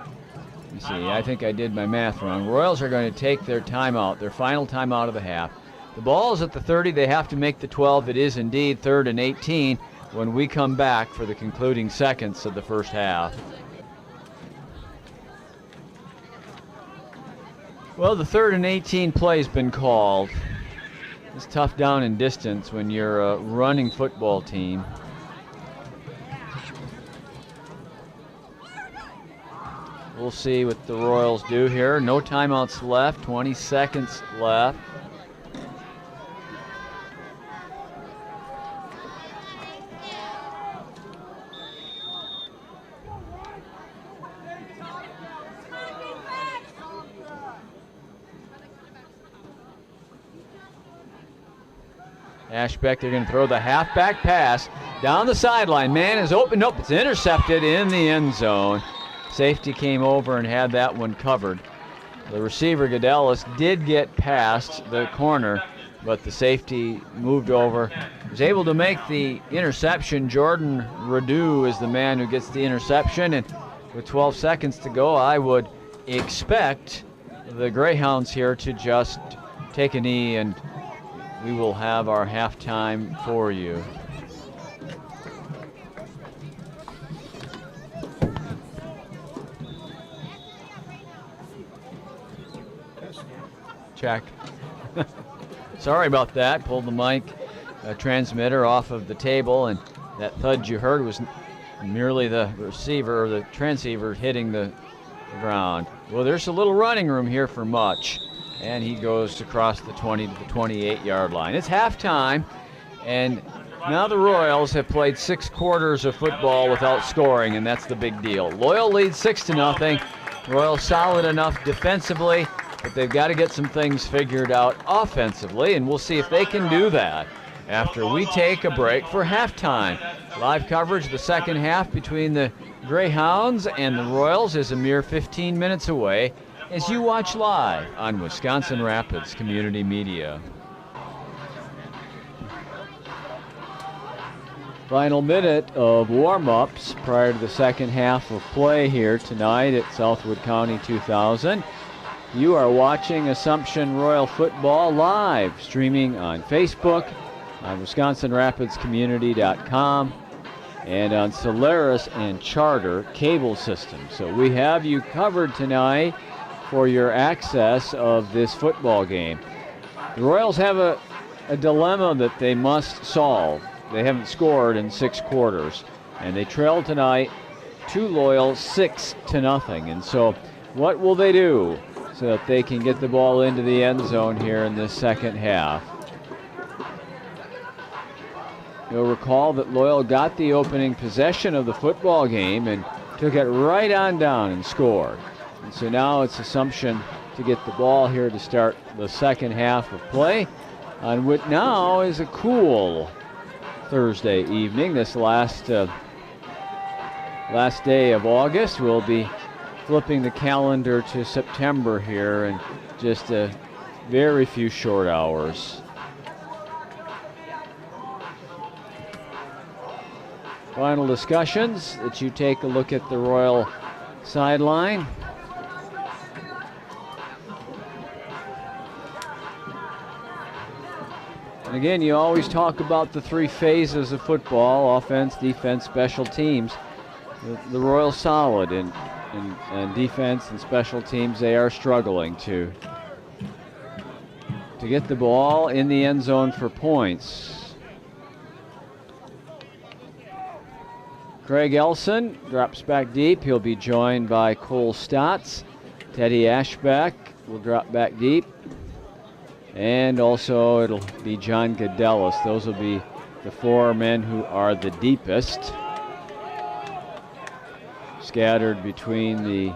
Let me see, I think I did my math wrong. Royals are going to take their timeout, their final timeout of the half. The ball is at the 30. They have to make the 12. It is indeed 3rd and 18 when we come back for the concluding seconds of the first half. Well, the 3rd and 18 play's been called. It's tough down in distance when you're a running football team. We'll see what the Royals do here. No timeouts left, 20 seconds left. Ashbeck, they're going to throw the halfback pass down the sideline. Man is open. Nope, it's intercepted in the end zone. Safety came over and had that one covered. The receiver, Godellis, did get past the corner, but the safety moved over. Was able to make the interception. Jordan Radu is the man who gets the interception, and with 12 seconds to go, I would expect the Greyhounds here to just take a knee, and we will have our halftime for you. Check. Sorry about that. Pulled the mic transmitter off of the table, and that thud you heard was merely the receiver or the transceiver hitting the ground. Well, there's a little running room here for much and he goes across the 20 to the 28-yard line. It's halftime, and now the Royals have played 6 quarters of football without scoring, and that's the big deal. Loyal leads 6-0. Royals solid enough defensively, but they've got to get some things figured out offensively, and we'll see if they can do that after we take a break for halftime. Live coverage of the second half between the Greyhounds and the Royals is a mere 15 minutes away as you watch live on Wisconsin Rapids Community Media. Final minute of warm-ups prior to the second half of play here tonight at Southwood County 2000. You are watching Assumption Royal Football live, streaming on Facebook, on WisconsinRapidsCommunity.com, and on Solaris and Charter cable systems. So we have you covered tonight for your access of this football game. The Royals have a dilemma that they must solve. They haven't scored in 6 quarters, and they trail tonight to Loyal 6-0. And so what will they do so that they can get the ball into the end zone here in this second half? You'll recall that Loyal got the opening possession of the football game and took it right on down and scored. And so now it's Assumption to get the ball here to start the second half of play on what now is a cool Thursday evening. This last day of August. We'll be flipping the calendar to September here in just a very few short hours. Final discussions that you take a look at the Royal sideline. And again, you always talk about the 3 phases of football: offense, defense, special teams. The Royals solid in defense and special teams. They are struggling to get the ball in the end zone for points. Craig Elson drops back deep. He'll be joined by Cole Stotts. Teddy Ashbeck will drop back deep. And also it'll be John Godellis. Those will be the 4 men who are the deepest, scattered between the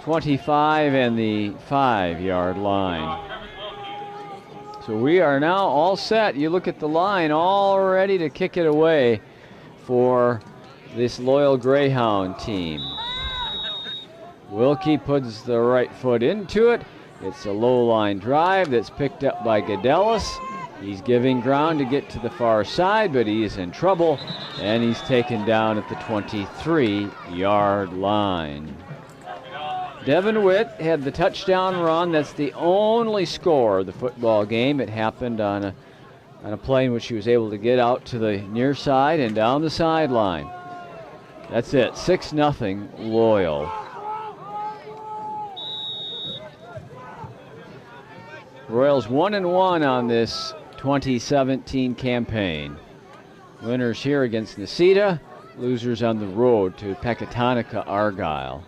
25 and the 5-yard line. So we are now all set. You look at the line, all ready to kick it away for this Loyal Greyhound team. Wilkie puts the right foot into it. It's a low line drive that's picked up by Godellis. He's giving ground to get to the far side, but he is in trouble, and he's taken down at the 23-yard line. Devin Witt had the touchdown run. That's the only score of the football game. It happened on a play in which he was able to get out to the near side and down the sideline. That's it, 6-0 Loyal. Royals 1-1 on this 2017 campaign. Winners here against Necedah, losers on the road to Pecatonica Argyle.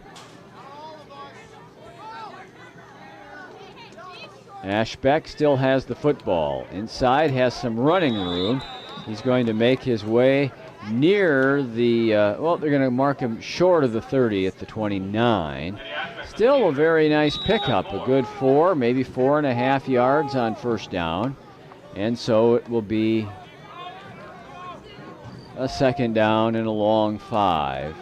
Ashbeck still has the football. Inside, has some running room. He's going to make his way near the, they're going to mark him short of the 30 at the 29. Still a very nice pickup, a good 4, maybe 4.5 yards on first down. And so it will be a second down and a long 5.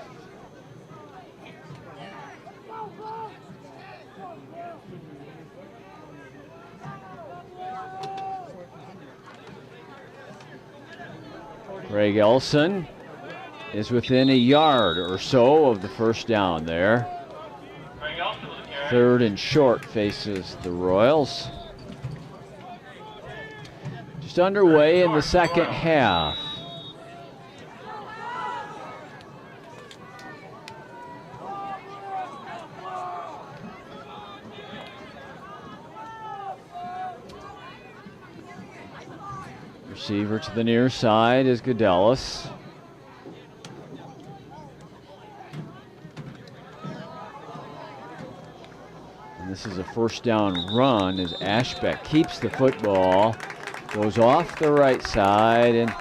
Craig Elson is within a yard or so of the first down there. 3rd and short faces the Royals. Just underway in the second half. Receiver to the near side is Godellis. And the This is a first down run as Ashbeck keeps the football, goes off the right side and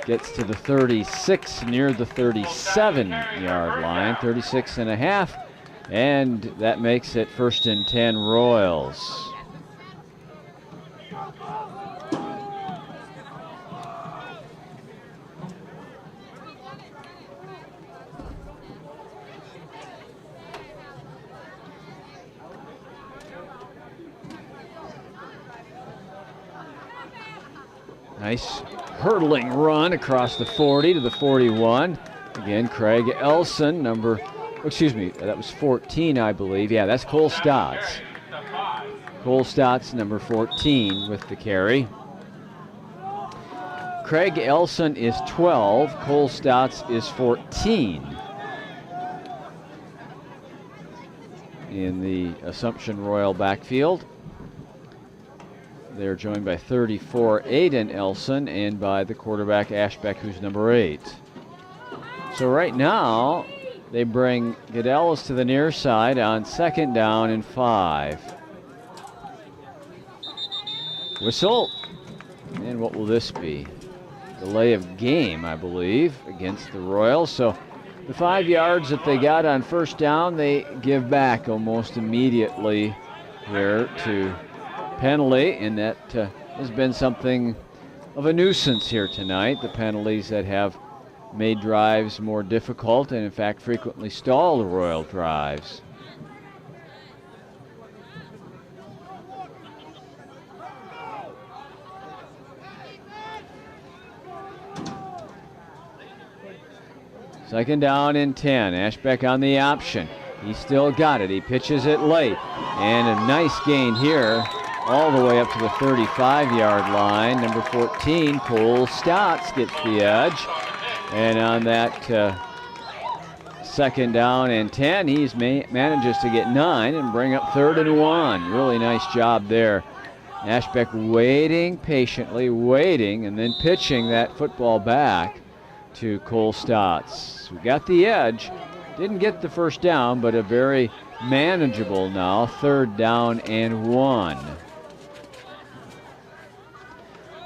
gets to the 36, near the 37-yard line, 36 and a half, and that makes it 1st and 10 Royals. Nice hurdling run across the 40 to the 41. Again, Craig Elson, that was 14, I believe. Yeah, that's Cole Stotts. Cole Stotts, number 14, with the carry. Craig Elson is 12. Cole Stotts is 14. In the Assumption Royal backfield. They're joined by 34, Aiden Elson, and by the quarterback Ashbeck, who's number 8. So right now, they bring Goodell's to the near side on 2nd down and 5. Whistle. And what will this be? Delay of game, I believe, against the Royals. So the 5 yards that they got on 1st down, they give back almost immediately here to penalty, and that has been something of a nuisance here tonight. The penalties that have made drives more difficult and in fact frequently stall the Royal drives. Second down and 10. Ashbeck on the option. He still got it. He pitches it late, and a nice gain here all the way up to the 35-yard line. Number 14, Cole Stotts, gets the edge. And on that 2nd down and 10, he manages to get 9 and bring up 3rd and 1. Really nice job there. Ashbeck waiting patiently, and then pitching that football back to Cole Stotts. We got the edge. Didn't get the 1st down, but a very manageable now 3rd down and 1.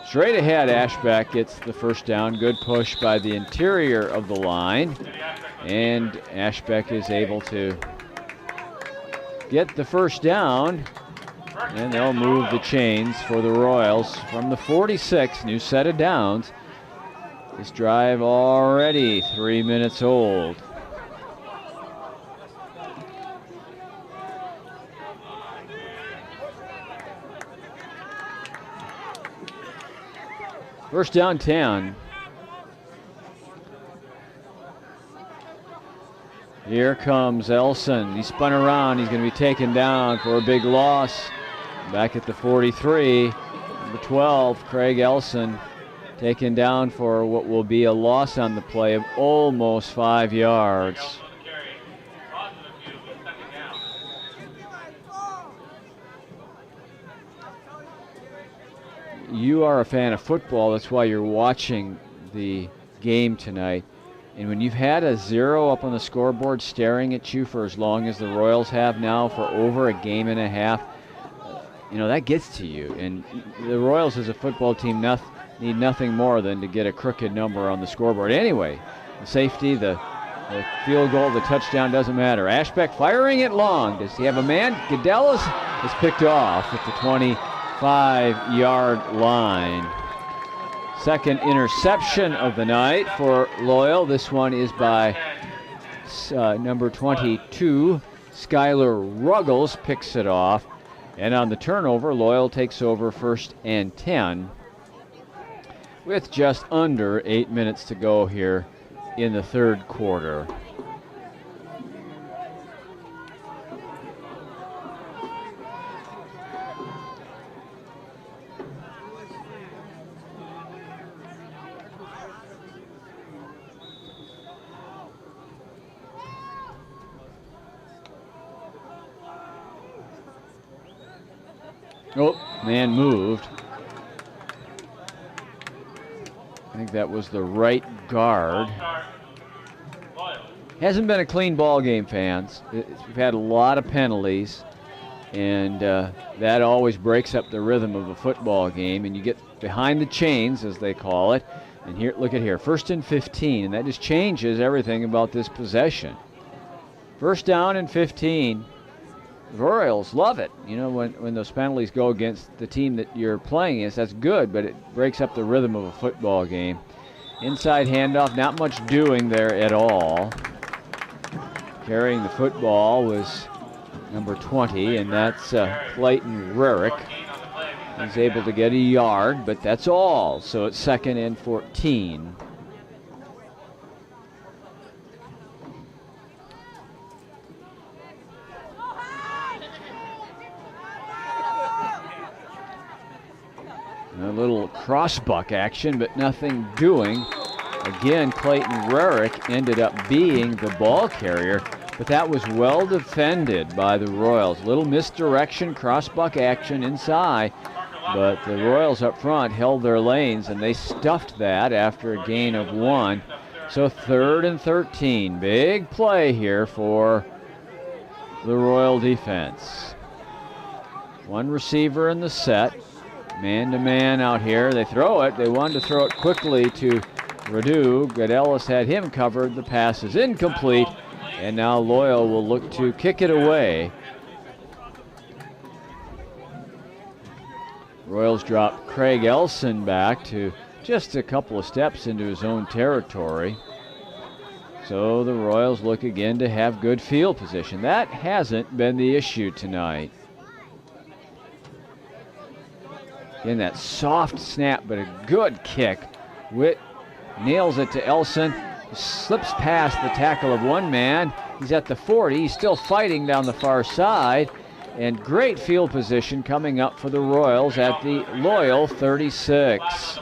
Straight ahead, Ashbeck gets the 1st down. Good push by the interior of the line. And Ashbeck is able to get the 1st down. And they'll move the chains for the Royals from the 46. New set of downs. This drive already 3 minutes old. First down 10. Here comes Elson. He spun around. He's going to be taken down for a big loss. Back at the 43. Number 12, Craig Elson, taken down for what will be a loss on the play of almost 5 yards. You are a fan of football, that's why you're watching the game tonight. And when you've had a 0 up on the scoreboard staring at you for as long as the Royals have now, for over a game and a half, that gets to you. And the Royals as a football team need nothing more than to get a crooked number on the scoreboard. Anyway, the safety, the field goal, the touchdown, doesn't matter. Ashbeck firing it long. Does he have a man? Goodell is picked off at the 25-yard line. Second interception of the night for Loyal. This one is by number 22, Skylar Ruggles, picks it off. And on the turnover, Loyal takes over 1st and 10 with just under 8 minutes to go here in the 3rd quarter. Oh, man moved. I think that was the right guard. Hasn't been a clean ball game, fans. We've had a lot of penalties. And that always breaks up the rhythm of a football game, and you get behind the chains, as they call it. And here, look at here, 1st and 15, and that just changes everything about this possession. 1st down and 15. The Royals love it. You know, when those penalties go against the team that you're playing against, that's good, but it breaks up the rhythm of a football game. Inside handoff, not much doing there at all. Carrying the football was number 20, and that's Clayton Rarick. He's able to get a yard, but that's all. So it's 2nd and 14. A little crossbuck action, but nothing doing. Again, Clayton Rarick ended up being the ball carrier, but that was well defended by the Royals. Little misdirection, crossbuck action inside, but the Royals up front held their lanes, and they stuffed that after a gain of 1. So 3rd and 13. Big play here for the Royal defense. One receiver in the set. Man-to-man out here. They throw it. They wanted to throw it quickly to Radu. Godellis had him covered. The pass is incomplete. And now Loyal will look to kick it away. Royals drop Craig Elson back to just a couple of steps into his own territory. So the Royals look again to have good field position. That hasn't been the issue tonight. Again, that soft snap, but a good kick. Witt nails it to Elson. Slips past the tackle of one man. He's at the 40. He's still fighting down the far side. And great field position coming up for the Royals at the Loyal 36.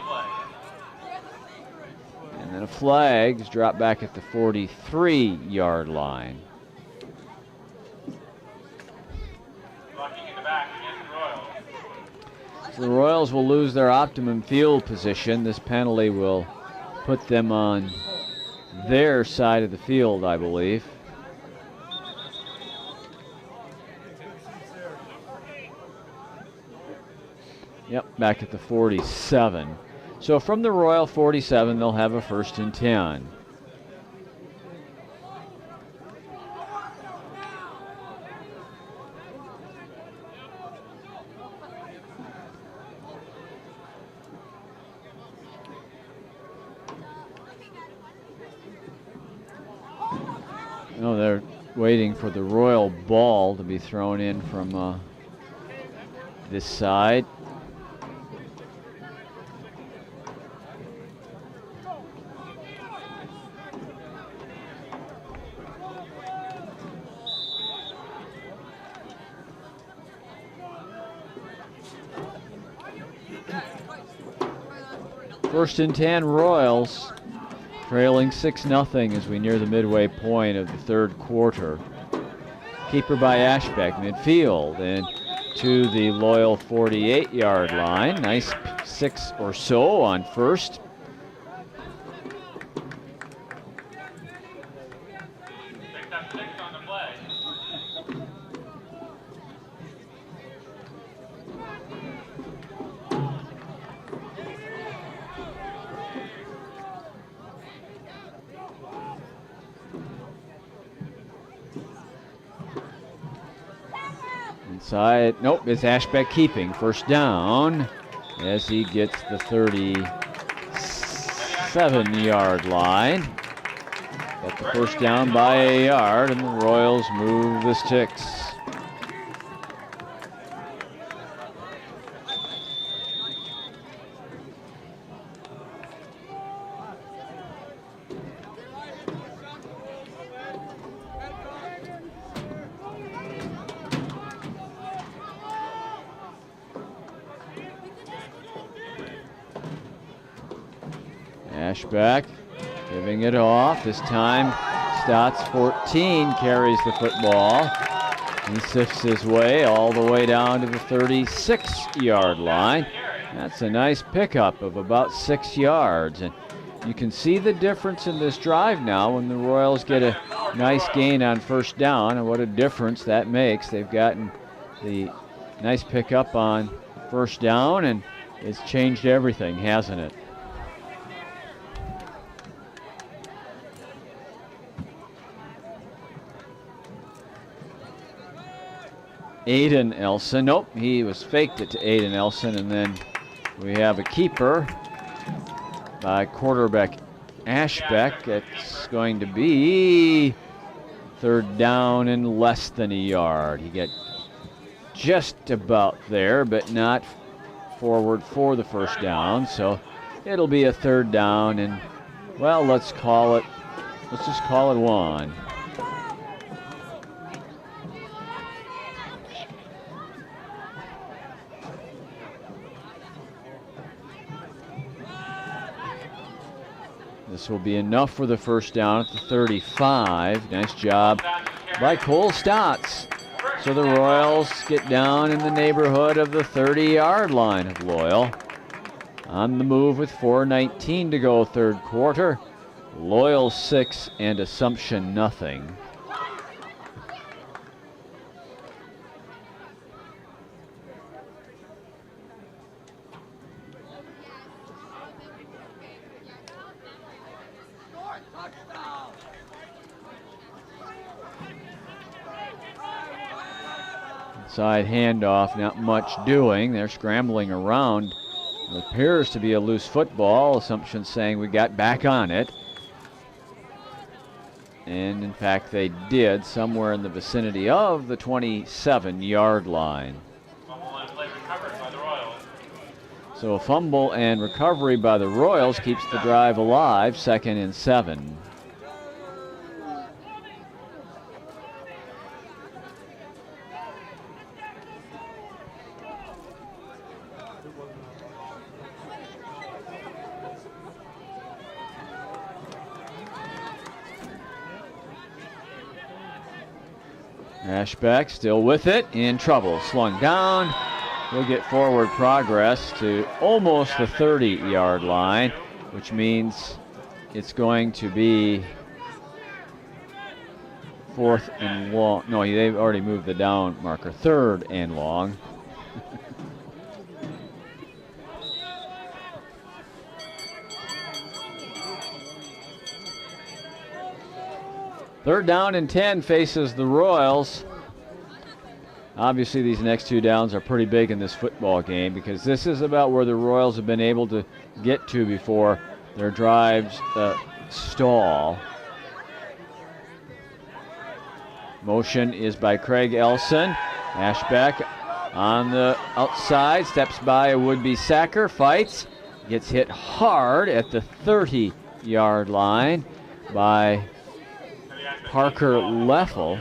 And then a flag is dropped back at the 43-yard line. So the Royals will lose their optimum field position. This penalty will put them on their side of the field, I believe. Yep, back at the 47. So from the Royal 47, they'll have a 1st and 10. Oh, they're waiting for the Royal ball to be thrown in from this side. First and 10 Royals, trailing 6-0 as we near the midway point of the 3rd quarter. Keeper by Ashbeck, midfield, and to the Loyal 48-yard line. Nice 6 or so on first. Inside, nope, it's Ashbeck keeping. 1st down as he gets the 37-yard line. Got the 1st down by a yard, and the Royals move the sticks. Ashbeck giving it off. This time Stotts 14 carries the football. He sifts his way all the way down to the 36-yard line. That's a nice pickup of about 6 yards. And you can see the difference in this drive now when the Royals get a nice gain on 1st down, and what a difference that makes. They've gotten the nice pickup on first down, and it's changed everything, hasn't it? Aiden Elson. Nope, he was faked it to Aiden Elson, and then we have a keeper by quarterback Ashbeck. It's going to be third down and less than a yard. He got just about there, but not forward for the first down. So it'll be a third down, and well, let's just call it one. This will be enough for the first down at the 35. Nice job by Cole Stotts. So the Royals get down in the neighborhood of the 30-yard line of Loyal. On the move with 4:19 to go, third quarter. Loyal 6 and Assumption nothing. Side handoff, not much doing. They're scrambling around. It appears to be a loose football. Assumption saying we got back on it. And in fact, they did, somewhere in the vicinity of the 27-yard line. So a fumble and recovery by the Royals keeps the drive alive, 2nd and 7. Ashbeck still with it, in trouble, slung down. He'll get forward progress to almost the 30-yard line, which means it's going to be 4th and long. No, they've already moved the down marker, 3rd and long. Third down and 10 faces the Royals. Obviously, these next two downs are pretty big in this football game because this is about where the Royals have been able to get to before their drives stall. Motion is by Craig Elson. Ashbeck on the outside, steps by a would-be sacker, fights, gets hit hard at the 30-yard line by Parker Leffel.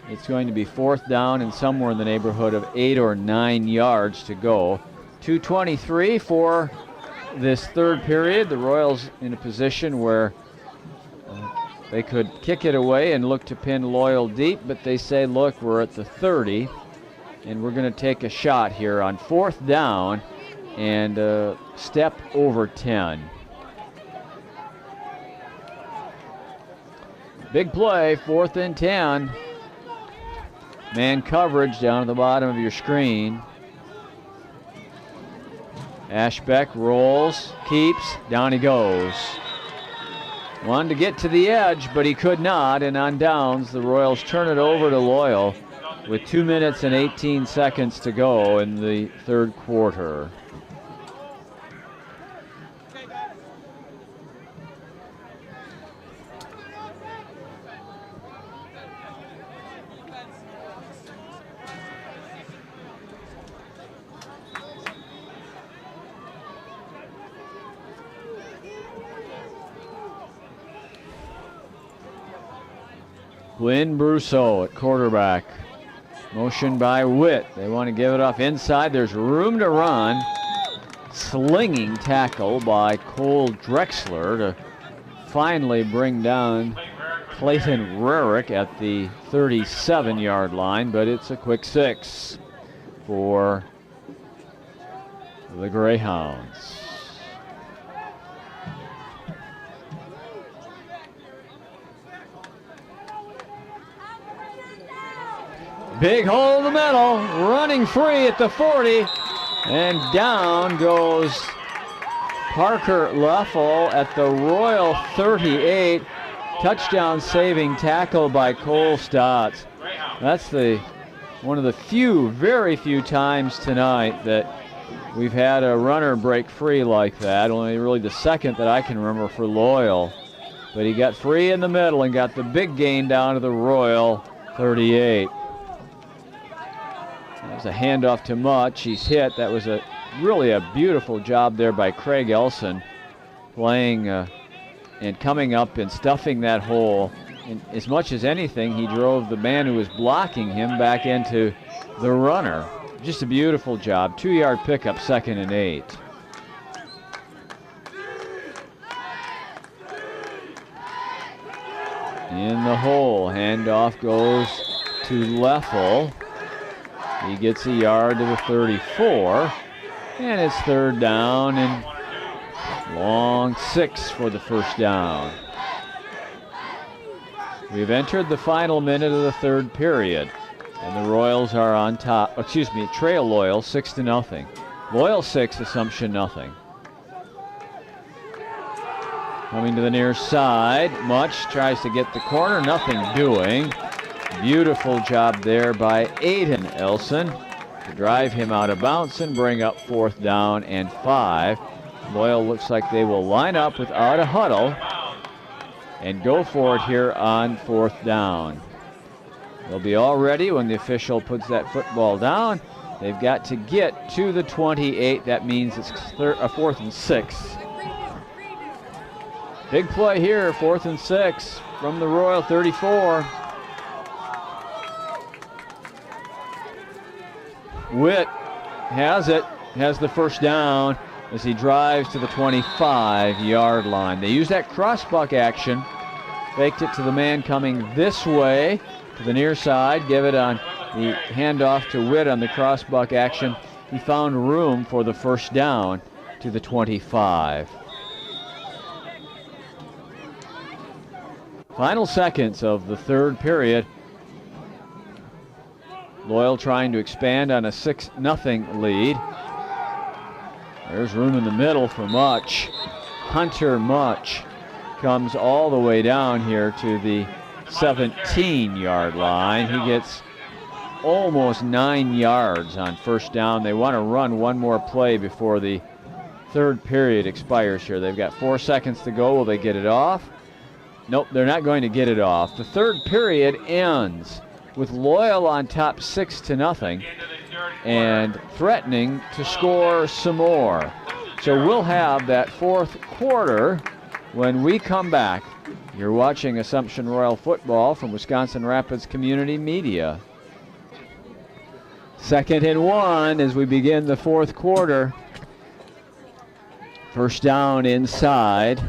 It's going to be 4th down and somewhere in the neighborhood of 8 or 9 yards to go. 2:23 for this third period. The Royals in a position where they could kick it away and look to pin Loyal deep, but they say, look, we're at the 30, and we're going to take a shot here on 4th down and step over 10. Big play, 4th and 10. Man coverage down at the bottom of your screen. Ashbeck rolls, keeps, down he goes. Wanted to get to the edge, but he could not, and on downs, the Royals turn it over to Loyal with 2 minutes and 18 seconds to go in the third quarter. Quinn Brousseau at quarterback. Motion by Witt. They want to give it off inside. There's room to run. Slinging tackle by Cole Drexler to finally bring down Clayton Rarick at the 37-yard line, but it's a quick 6 for the Greyhounds. Big hole in the middle, running free at the 40, and down goes Parker Leffel at the Royal 38. Touchdown saving tackle by Cole Stotts. That's one of the very few times tonight that we've had a runner break free like that. Only really the second that I can remember for Loyal. But he got free in the middle and got the big gain down to the Royal 38. That was a handoff to Much. He's hit. That was really a beautiful job there by Craig Elson, playing and coming up and stuffing that hole. And as much as anything, he drove the man who was blocking him back into the runner. Just a beautiful job. 2-yard pickup, 2nd and 8. In the hole, handoff goes to Leffel. He gets a yard to the 34, and it's 3rd down and long 6 for the first down. We've entered the final minute of the 3rd period, and the Royals are on top. Trail Loyal 6-0. Loyal 6, Assumption nothing. Coming to the near side, Much tries to get the corner, nothing doing. Beautiful job there by Aiden Elson to drive him out of bounds and bring up 4th down and 5. Loyal looks like they will line up without a huddle and go for it here on 4th down. They'll be all ready when the official puts that football down. They've got to get to the 28. That means it's 4th and 6. Big play here, 4th and 6 from the Royal 34. Witt has the first down as he drives to the 25-yard line. They use that crossbuck action, faked it to the man coming this way to the near side, give it on the handoff to Witt on the crossbuck action. He found room for the first down to the 25. Final seconds of the 3rd period. Loyal trying to expand on a 6-0 lead. There's room in the middle for Much. Hunter Much comes all the way down here to the 17-yard line. He gets almost 9 yards on first down. They want to run one more play before the 3rd period expires here. They've got 4 seconds to go. Will they get it off? Nope, they're not going to get it off. The 3rd period ends with Loyal on top 6-0 and threatening to score some more. So we'll have that 4th quarter when we come back. You're watching Assumption Royal football from Wisconsin Rapids Community Media. 2nd and 1 as we begin the 4th quarter. First down inside.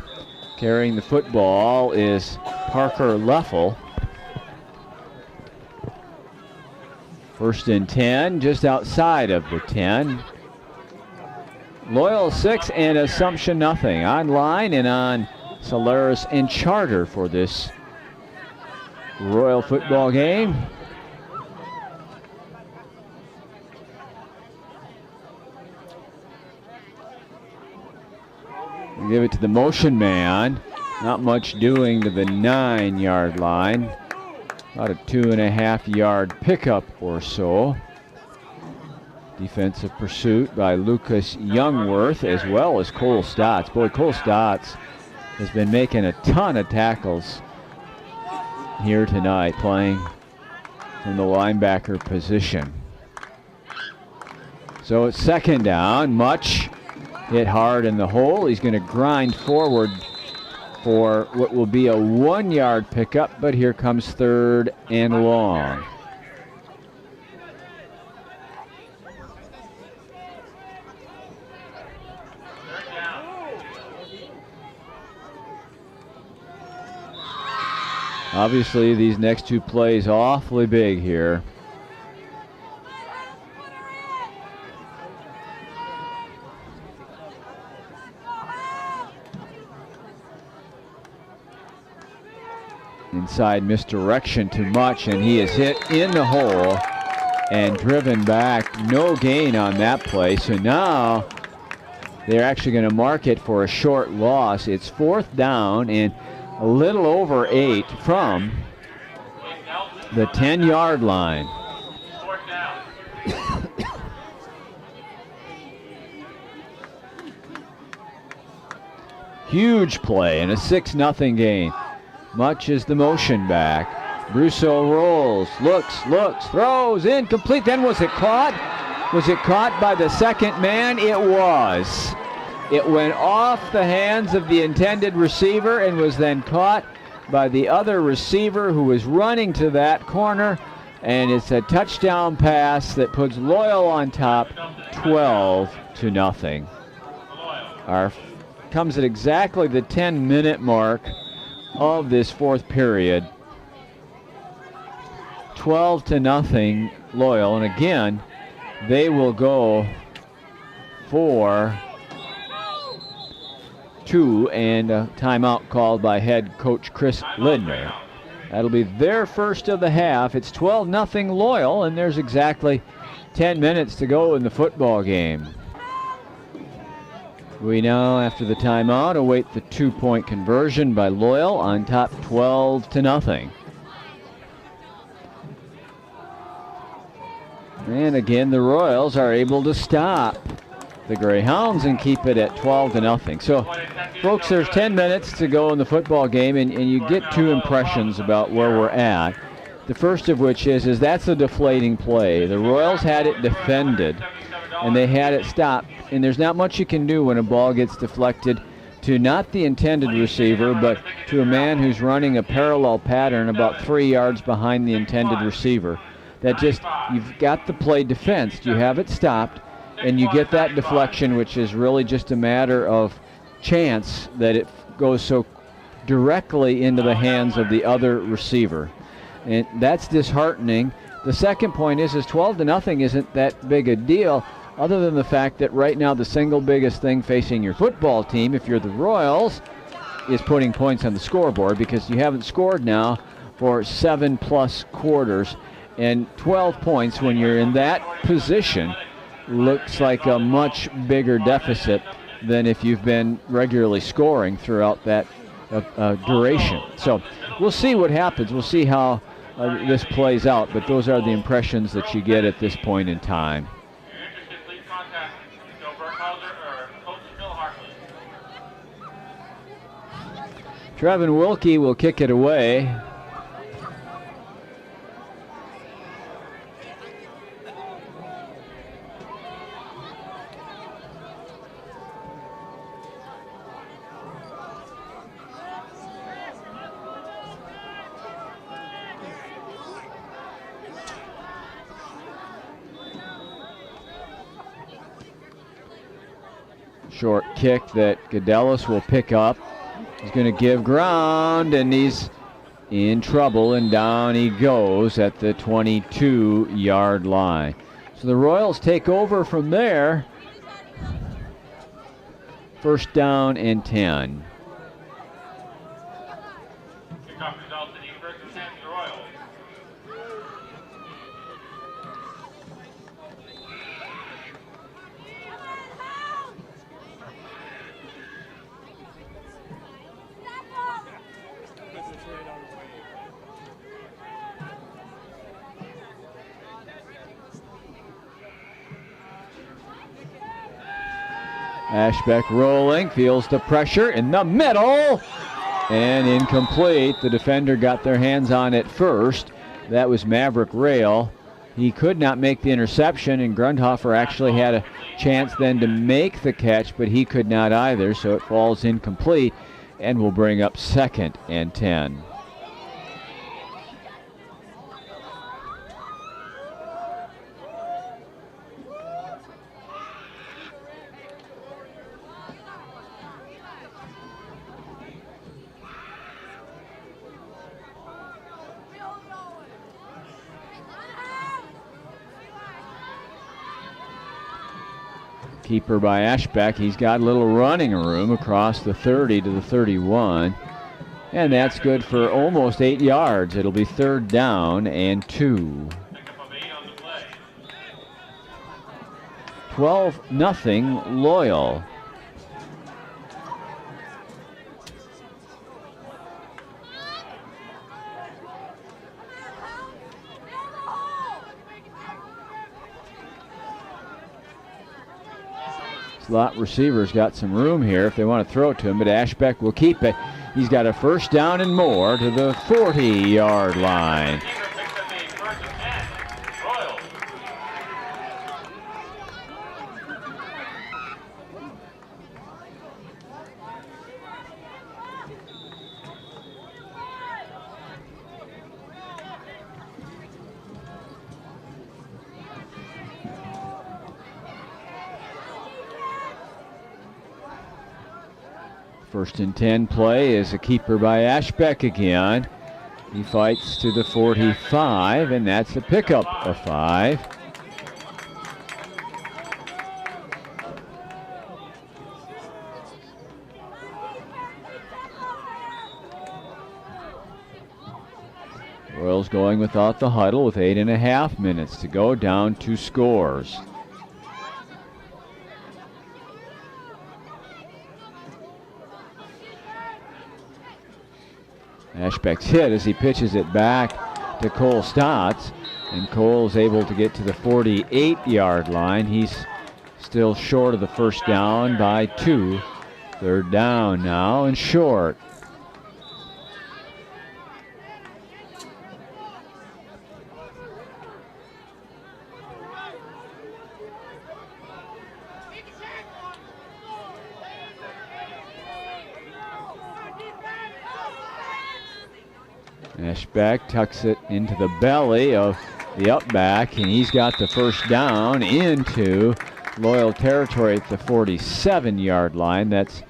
Carrying the football is Parker Leffel. 1st and 10, just outside of the 10. Loyal 6 and Assumption nothing. Online and on Solaris and Charter for this Royal football game. We give it to the motion man. Not much doing to the 9-yard line. About a 2.5-yard pickup or so. Defensive pursuit by Lucas Youngworth as well as Cole Stotts. Boy, Cole Stotts has been making a ton of tackles here tonight, playing from the linebacker position. So it's 2nd down. Much hit hard in the hole. He's going to grind forward for what will be a 1-yard pickup, but here comes 3rd and long. Obviously, these next 2 plays awfully big here. Inside misdirection too much, and he is hit in the hole and driven back. No gain on that play. So now they're actually going to mark it for a short loss. It's 4th down and a little over 8 from the 10-yard line. Huge play and a 6-0 game. Much as the motion back. Brousseau rolls, looks, throws, incomplete. Then was it caught? Was it caught by the second man? It was. It went off the hands of the intended receiver and was then caught by the other receiver who was running to that corner. And it's a touchdown pass that puts Loyal on top, 12-0. Comes at exactly the 10-minute mark of this 4th period. 12-0 Loyal, and again they will go for 2 and a timeout called by head coach Chris Lidner. That'll be their first of the half. It's 12-0 Loyal, and there's exactly 10 minutes to go in the football game. We now, after the timeout, await the 2-point conversion by Loyal on top 12-0. And again, the Royals are able to stop the Greyhounds and keep it at 12-0. So, folks, there's 10 minutes to go in the football game, and you get 2 impressions about where we're at. The first of which is that's a deflating play. The Royals had it defended, and they had it stopped. And there's not much you can do when a ball gets deflected to not the intended receiver, but to a man who's running a parallel pattern about 3 yards behind the intended receiver. That just, you've got the play defensed, you have it stopped, and you get that deflection, which is really just a matter of chance that it goes so directly into the hands of the other receiver. And that's disheartening. The second point is 12-0 isn't that big a deal, other than the fact that right now the single biggest thing facing your football team, if you're the Royals, is putting points on the scoreboard, because you haven't scored now for 7+ quarters. And 12 points when you're in that position looks like a much bigger deficit than if you've been regularly scoring throughout that duration. So we'll see what happens. We'll see how this plays out, but those are the impressions that you get at this point in time. Trevin Wilkie will kick it away. Short kick that Godellis will pick up. He's going to give ground, and he's in trouble, and down he goes at the 22-yard line. So the Royals take over from there. 1st down and 10. Ashbeck rolling, feels the pressure in the middle, and incomplete. The defender got their hands on it first. That was Maverick Rail. He could not make the interception, and Grundhofer actually had a chance then to make the catch, but he could not either, so it falls incomplete and will bring up 2nd and 10. Keeper by Ashbeck. He's got a little running room across the 30 to the 31. And that's good for almost 8 yards. It'll be 3rd down and 2. 12-0 Loyal. Slot receiver's got some room here if they want to throw it to him, but Ashbeck will keep it. He's got a first down and more to the 40-yard line. First and 10 play is a keeper by Ashbeck again. He fights to the 45, and that's a pickup of 5. Royals going without the huddle with 8.5 minutes to go, down 2 scores. Ashbeck's hit as he pitches it back to Cole Stotts, and Cole's able to get to the 48-yard line. He's still short of the first down by 2. Third down now and short. Ashbeck tucks it into the belly of the up back, and he's got the first down into Loyal territory at the 47-yard line. That's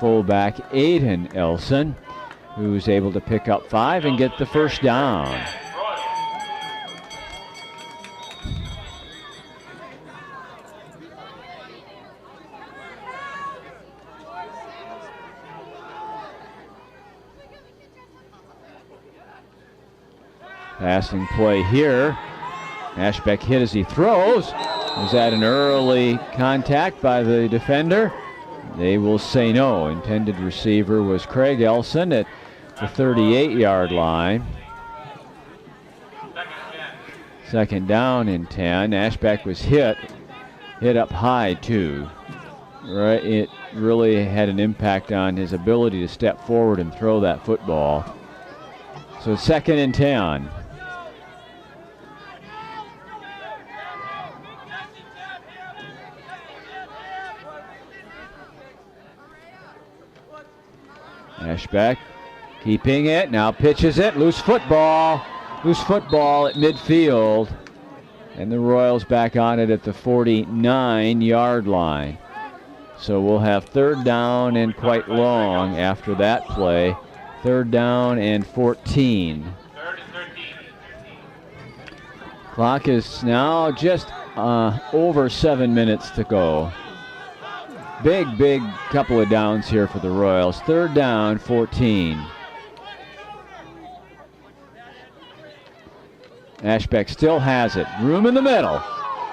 fullback Aiden Elson, who's able to pick up 5 and get the first down. Passing play here. Ashbeck hit as he throws. Was that an early contact by the defender? They will say no. Intended receiver was Craig Elson at the 38-yard line. Second down and 10. Ashbeck was hit up high too. Right, it really had an impact on his ability to step forward and throw that football. So second and 10. Ashbeck keeping it, now pitches it, loose football at midfield, and the Royals back on it at the 49-yard line. So we'll have third down and quite long after that play. Third down and 14. Clock is now just over 7 minutes to go. Big couple of downs here for the Royals. Third down, 14. Ashbeck still has it. Room in the middle.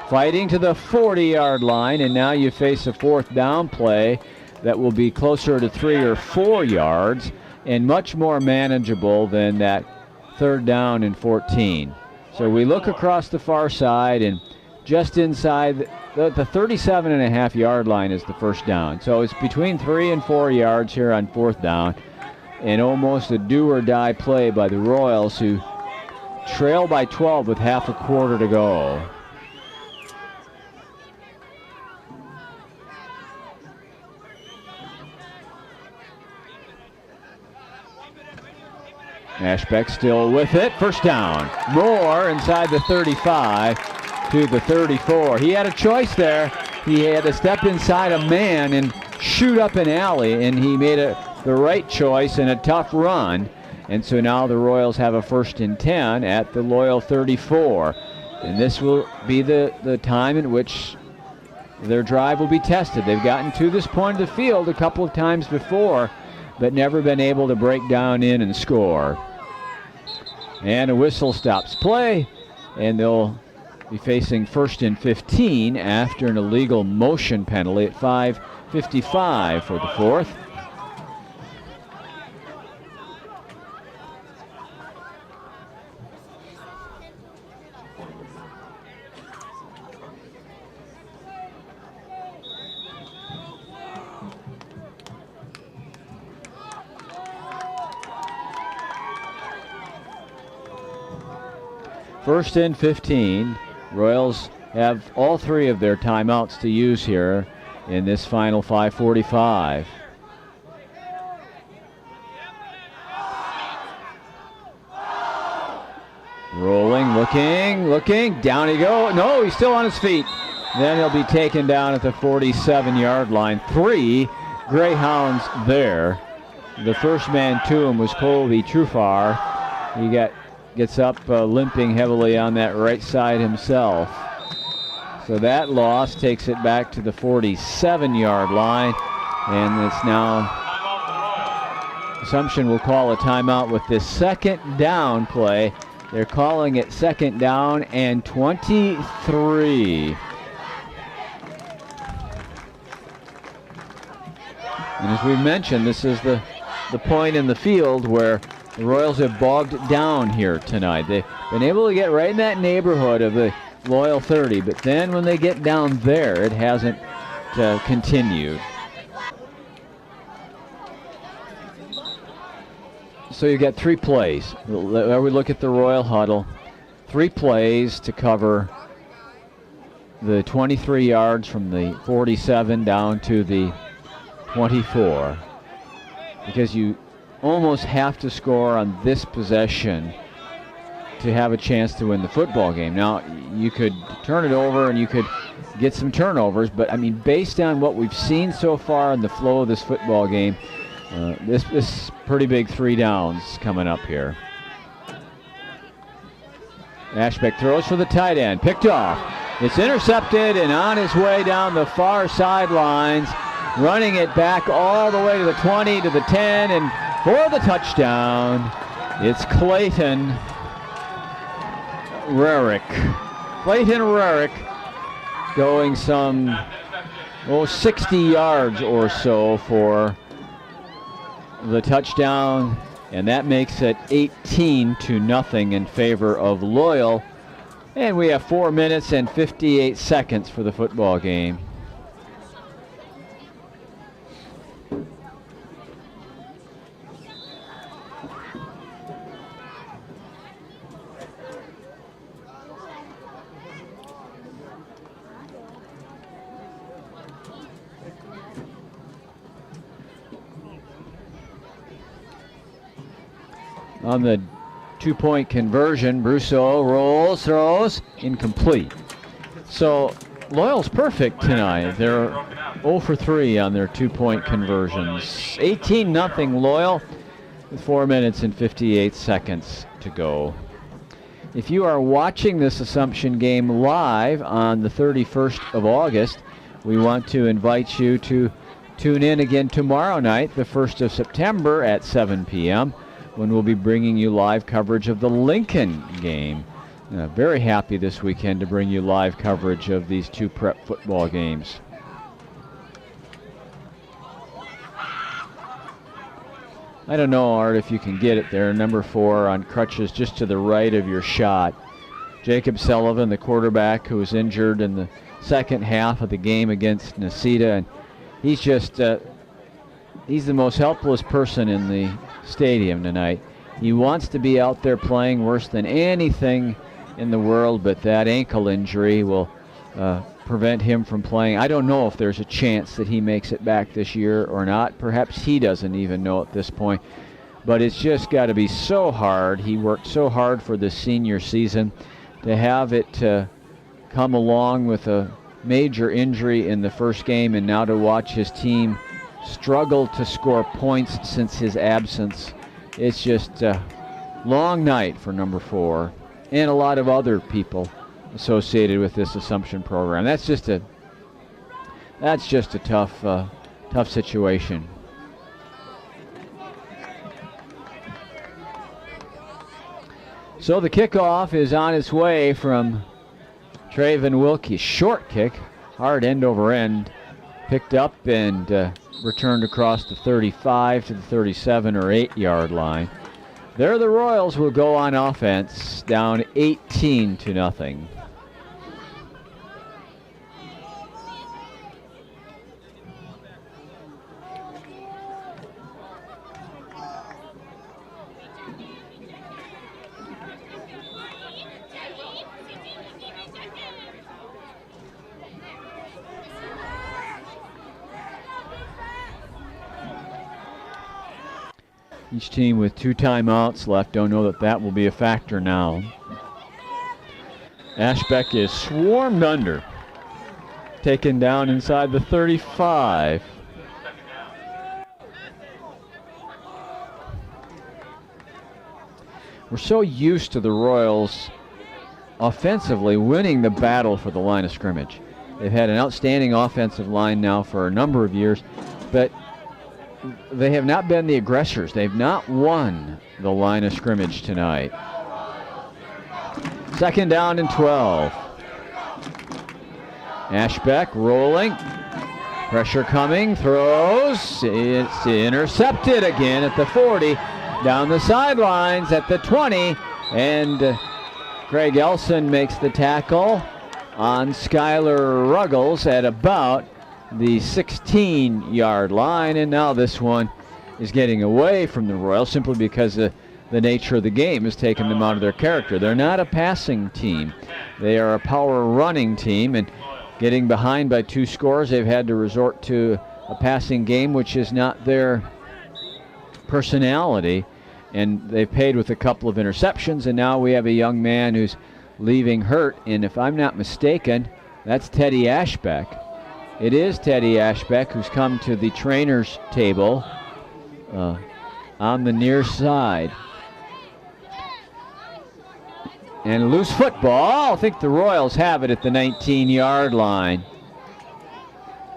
Fighting to the 40-yard line, and now you face a fourth down play that will be closer to 3 or 4 yards and much more manageable than that third down and 14. So we look across the far side, and just inside the 37.5-yard line is the first down. So it's between 3 and 4 yards here on fourth down, and almost a do-or-die play by the Royals, who trail by 12 with half a quarter to go. Ashbeck still with it. First down. Moore inside the 35 to the 34. He had a choice there. He had to step inside a man and shoot up an alley, and he made the right choice in a tough run. And so now the Royals have a first and 10 at the Loyal 34. And this will be the time in which their drive will be tested. They've gotten to this point of the field a couple of times before, but never been able to break down in and score. And a whistle stops play, and they'll be facing 1st and 15 after an illegal motion penalty at 5:55 for the fourth. First and 15. Royals have all 3 of their timeouts to use here in this final 5:45. Rolling, looking, down he goes. No, he's still on his feet. Then he'll be taken down at the 47-yard line. 3 Greyhounds there. The first man to him was Colby Trufar. He gets up limping heavily on that right side himself. So that loss takes it back to the 47-yard line, and it's now Assumption will call a timeout with this second down play. They're calling it 2nd down and 23. And as we mentioned, this is the point in the field where the Royals have bogged down here tonight. They've been able to get right in that neighborhood of the Loyal 30, but then when they get down there, it hasn't continued. So you got 3 plays. We look at the Royal huddle. 3 plays to cover the 23 yards from the 47 down to the 24. Because you almost have to score on this possession to have a chance to win the football game. Now, you could turn it over and you could get some turnovers, but I mean, based on what we've seen so far in the flow of this football game, this pretty big 3 downs coming up here. Ashbeck throws for the tight end, picked off. It's intercepted and on his way down the far sidelines, running it back all the way to the 20, to the 10, and for the touchdown, it's Clayton Rarick. Clayton Rarick going some 60 yards or so for the touchdown, and that makes it 18-0 in favor of Loyal. And we have 4 minutes and 58 seconds for the football game. On the 2-point conversion, Brousseau rolls, throws, incomplete. So Loyal's perfect tonight. They're 0 for 3 on their 2-point conversions. 18-0 Loyal with 4 minutes and 58 seconds to go. If you are watching this Assumption game live on the 31st of August, we want to invite you to tune in again tomorrow night, the 1st of September at 7 p.m., when we'll be bringing you live coverage of the Lincoln game. Very happy this weekend to bring you live coverage of these 2 prep football games. I don't know, Art, if you can get it there. Number 4 on crutches just to the right of your shot. Jacob Sullivan, the quarterback who was injured in the second half of the game against Nacita, and he's just he's the most helpless person in the stadium tonight. He wants to be out there playing worse than anything in the world, but that ankle injury will prevent him from playing. I don't know if there's a chance that he makes it back this year or not. Perhaps he doesn't even know at this point, but it's just got to be so hard. He worked so hard for this senior season to have it come along with a major injury in the first game, and now to watch his team struggled to score points since his absence. It's just a long night for number 4 and a lot of other people associated with this Assumption program. That's just a tough situation. So the kickoff is on its way from Traven Wilkie, short kick, hard end over end, picked up and returned across the 35 to the 37 or 8-yard line. There the Royals will go on offense, down 18-0. Each team with 2 timeouts left. Don't know that that will be a factor now. Ashbeck is swarmed under. Taken down inside the 35. We're so used to the Royals offensively winning the battle for the line of scrimmage. They've had an outstanding offensive line now for a number of years, but they have not been the aggressors. They've not won the line of scrimmage tonight. 2nd down and 12. Ashbeck rolling. Pressure coming. Throws. It's intercepted again at the 40. Down the sidelines at the 20. And Greg Elson makes the tackle on Skylar Ruggles at about the 16-yard line, and now this one is getting away from the Royals simply because the nature of the game has taken them out of their character. They're not a passing team. They are a power running team, and getting behind by 2 scores, they've had to resort to a passing game, which is not their personality, and they've paid with a couple of interceptions, and now we have a young man who's leaving hurt, and if I'm not mistaken, that's Teddy Ashbeck. It is Teddy Ashbeck who's come to the trainer's table on the near side. And loose football. I think the Royals have it at the 19-yard line.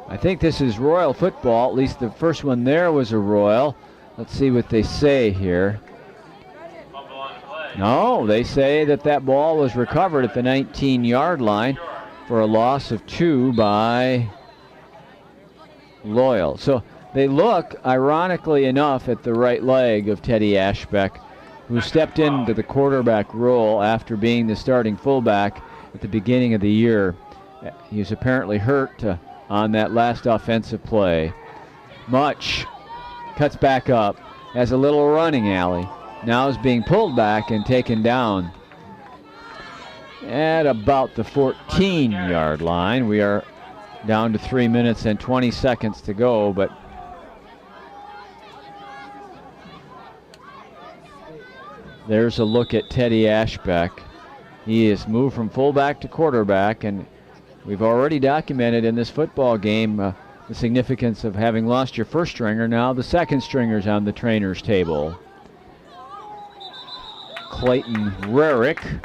I think this is Royal football. At least the first one there was a Royal. Let's see what they say here. No, they say that ball was recovered at the 19-yard line for a loss of 2 by Loyal. So they look, ironically enough, at the right leg of Teddy Ashbeck, who stepped into the quarterback role after being the starting fullback at the beginning of the year. He was apparently hurt on that last offensive play. Much cuts back up, has a little running alley. Now is being pulled back and taken down at about the 14-yard line. We are down to 3 minutes and 20 seconds to go, but there's a look at Teddy Ashbeck. He has moved from fullback to quarterback, and we've already documented in this football game the significance of having lost your first stringer. Now the second stringer's on the trainer's table. Clayton Rarick,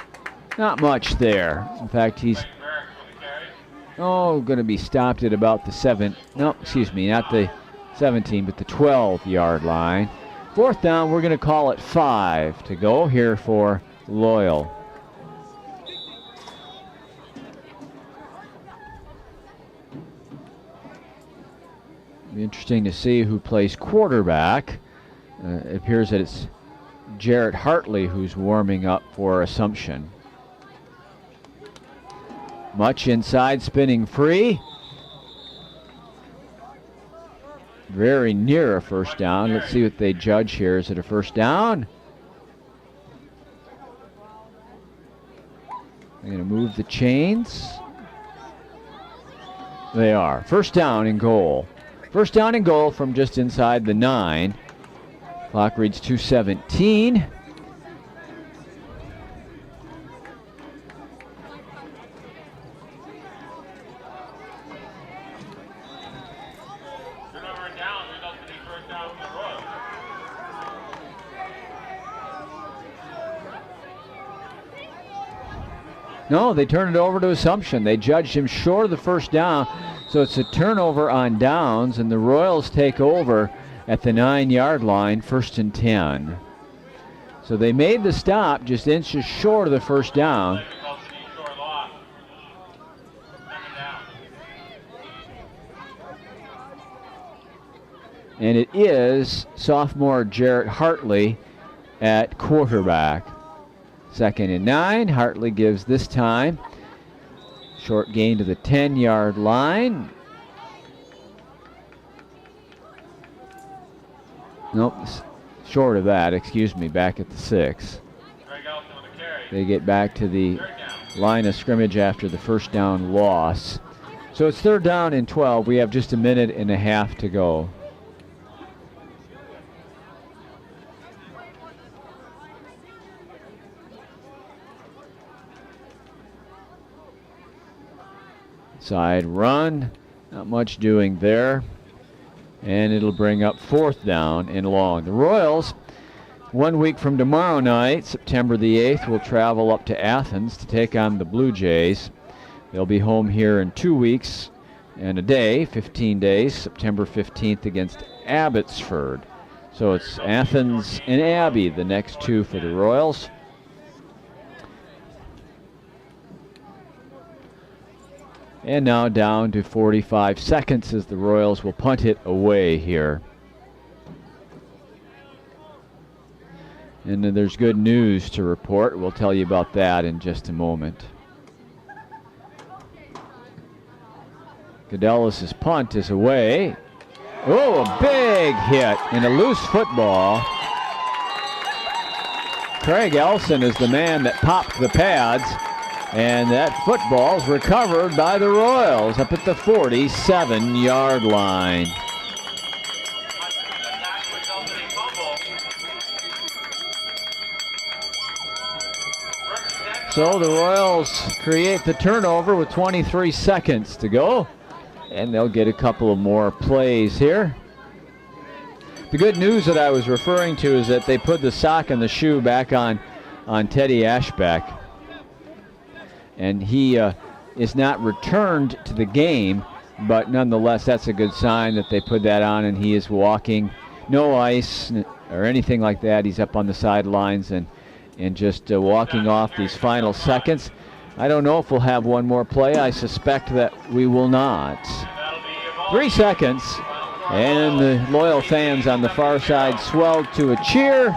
not much there. In fact, he's going to be stopped at about the not the 17, but the 12-yard line. 4th down, we're going to call it 5 to go here for Loyal. Be interesting to see who plays quarterback. It appears that it's Jarrett Hartley who's warming up for Assumption. Much inside, spinning free. Very near a first down. Let's see what they judge here. Is it a first down? They're going to move the chains. They are. First down and goal. First down and goal from just inside the 9. Clock reads 2:17. No, they turned it over to Assumption. They judged him short of the first down, so it's a turnover on downs, and the Royals take over at the 9-yard line, 1st and 10. So they made the stop just inches short of the first down. and it is sophomore Jarrett Hartley at quarterback. 2nd and 9. Hartley gives this time. Short gain to the 10-yard line. Nope, short of that, excuse me, back at the 6. They get back to the line of scrimmage after the first down loss. So it's 3rd down and 12. We have just a minute and a half to go. Side run, not much doing there. And it'll bring up 4th down and long. The Royals, 1 week from tomorrow night, September the 8th, will travel up to Athens to take on the Blue Jays. They'll be home here in 2 weeks and a day, 15 days, September 15th against Abbotsford. So it's Athens and Abbey, the next 2 for the Royals. And now down to 45 seconds as the Royals will punt it away here. And then there's good news to report. We'll tell you about that in just a moment. Cadellis' punt is away. Oh, a big hit in a loose football. Craig Elson is the man that popped the pads. And that football's recovered by the Royals up at the 47-yard line. So the Royals create the turnover with 23 seconds to go. And they'll get a couple of more plays here. The good news that I was referring to is that they put the sock and the shoe back on Teddy Ashbeck. And he is not returned to the game, but nonetheless, that's a good sign that they put that on and he is walking. No ice or anything like that. He's up on the sidelines and just walking off these final seconds. I don't know if we'll have one more play. I suspect that we will not. 3 seconds, and the loyal fans on the far side swelled to a cheer,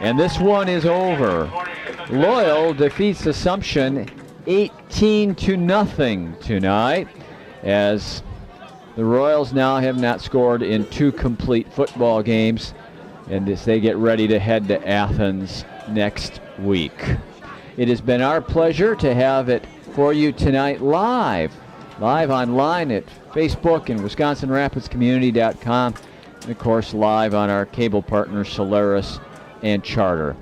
and this one is over. Loyal defeats Assumption 18-0 tonight, as the Royals now have not scored in 2 complete football games, and as they get ready to head to Athens next week. It has been our pleasure to have it for you tonight live online at Facebook and WisconsinRapidsCommunity.com, and of course live on our cable partners Solaris and Charter.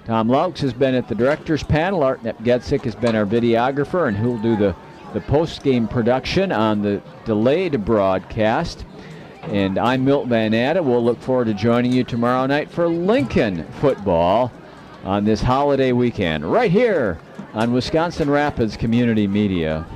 Tom Loucks has been at the director's panel. Art Napgezek has been our videographer, and he'll do the post-game production on the delayed broadcast. And I'm Milton Van Natta. We'll look forward to joining you tomorrow night for Lincoln football on this holiday weekend, right here on Wisconsin Rapids Community Media.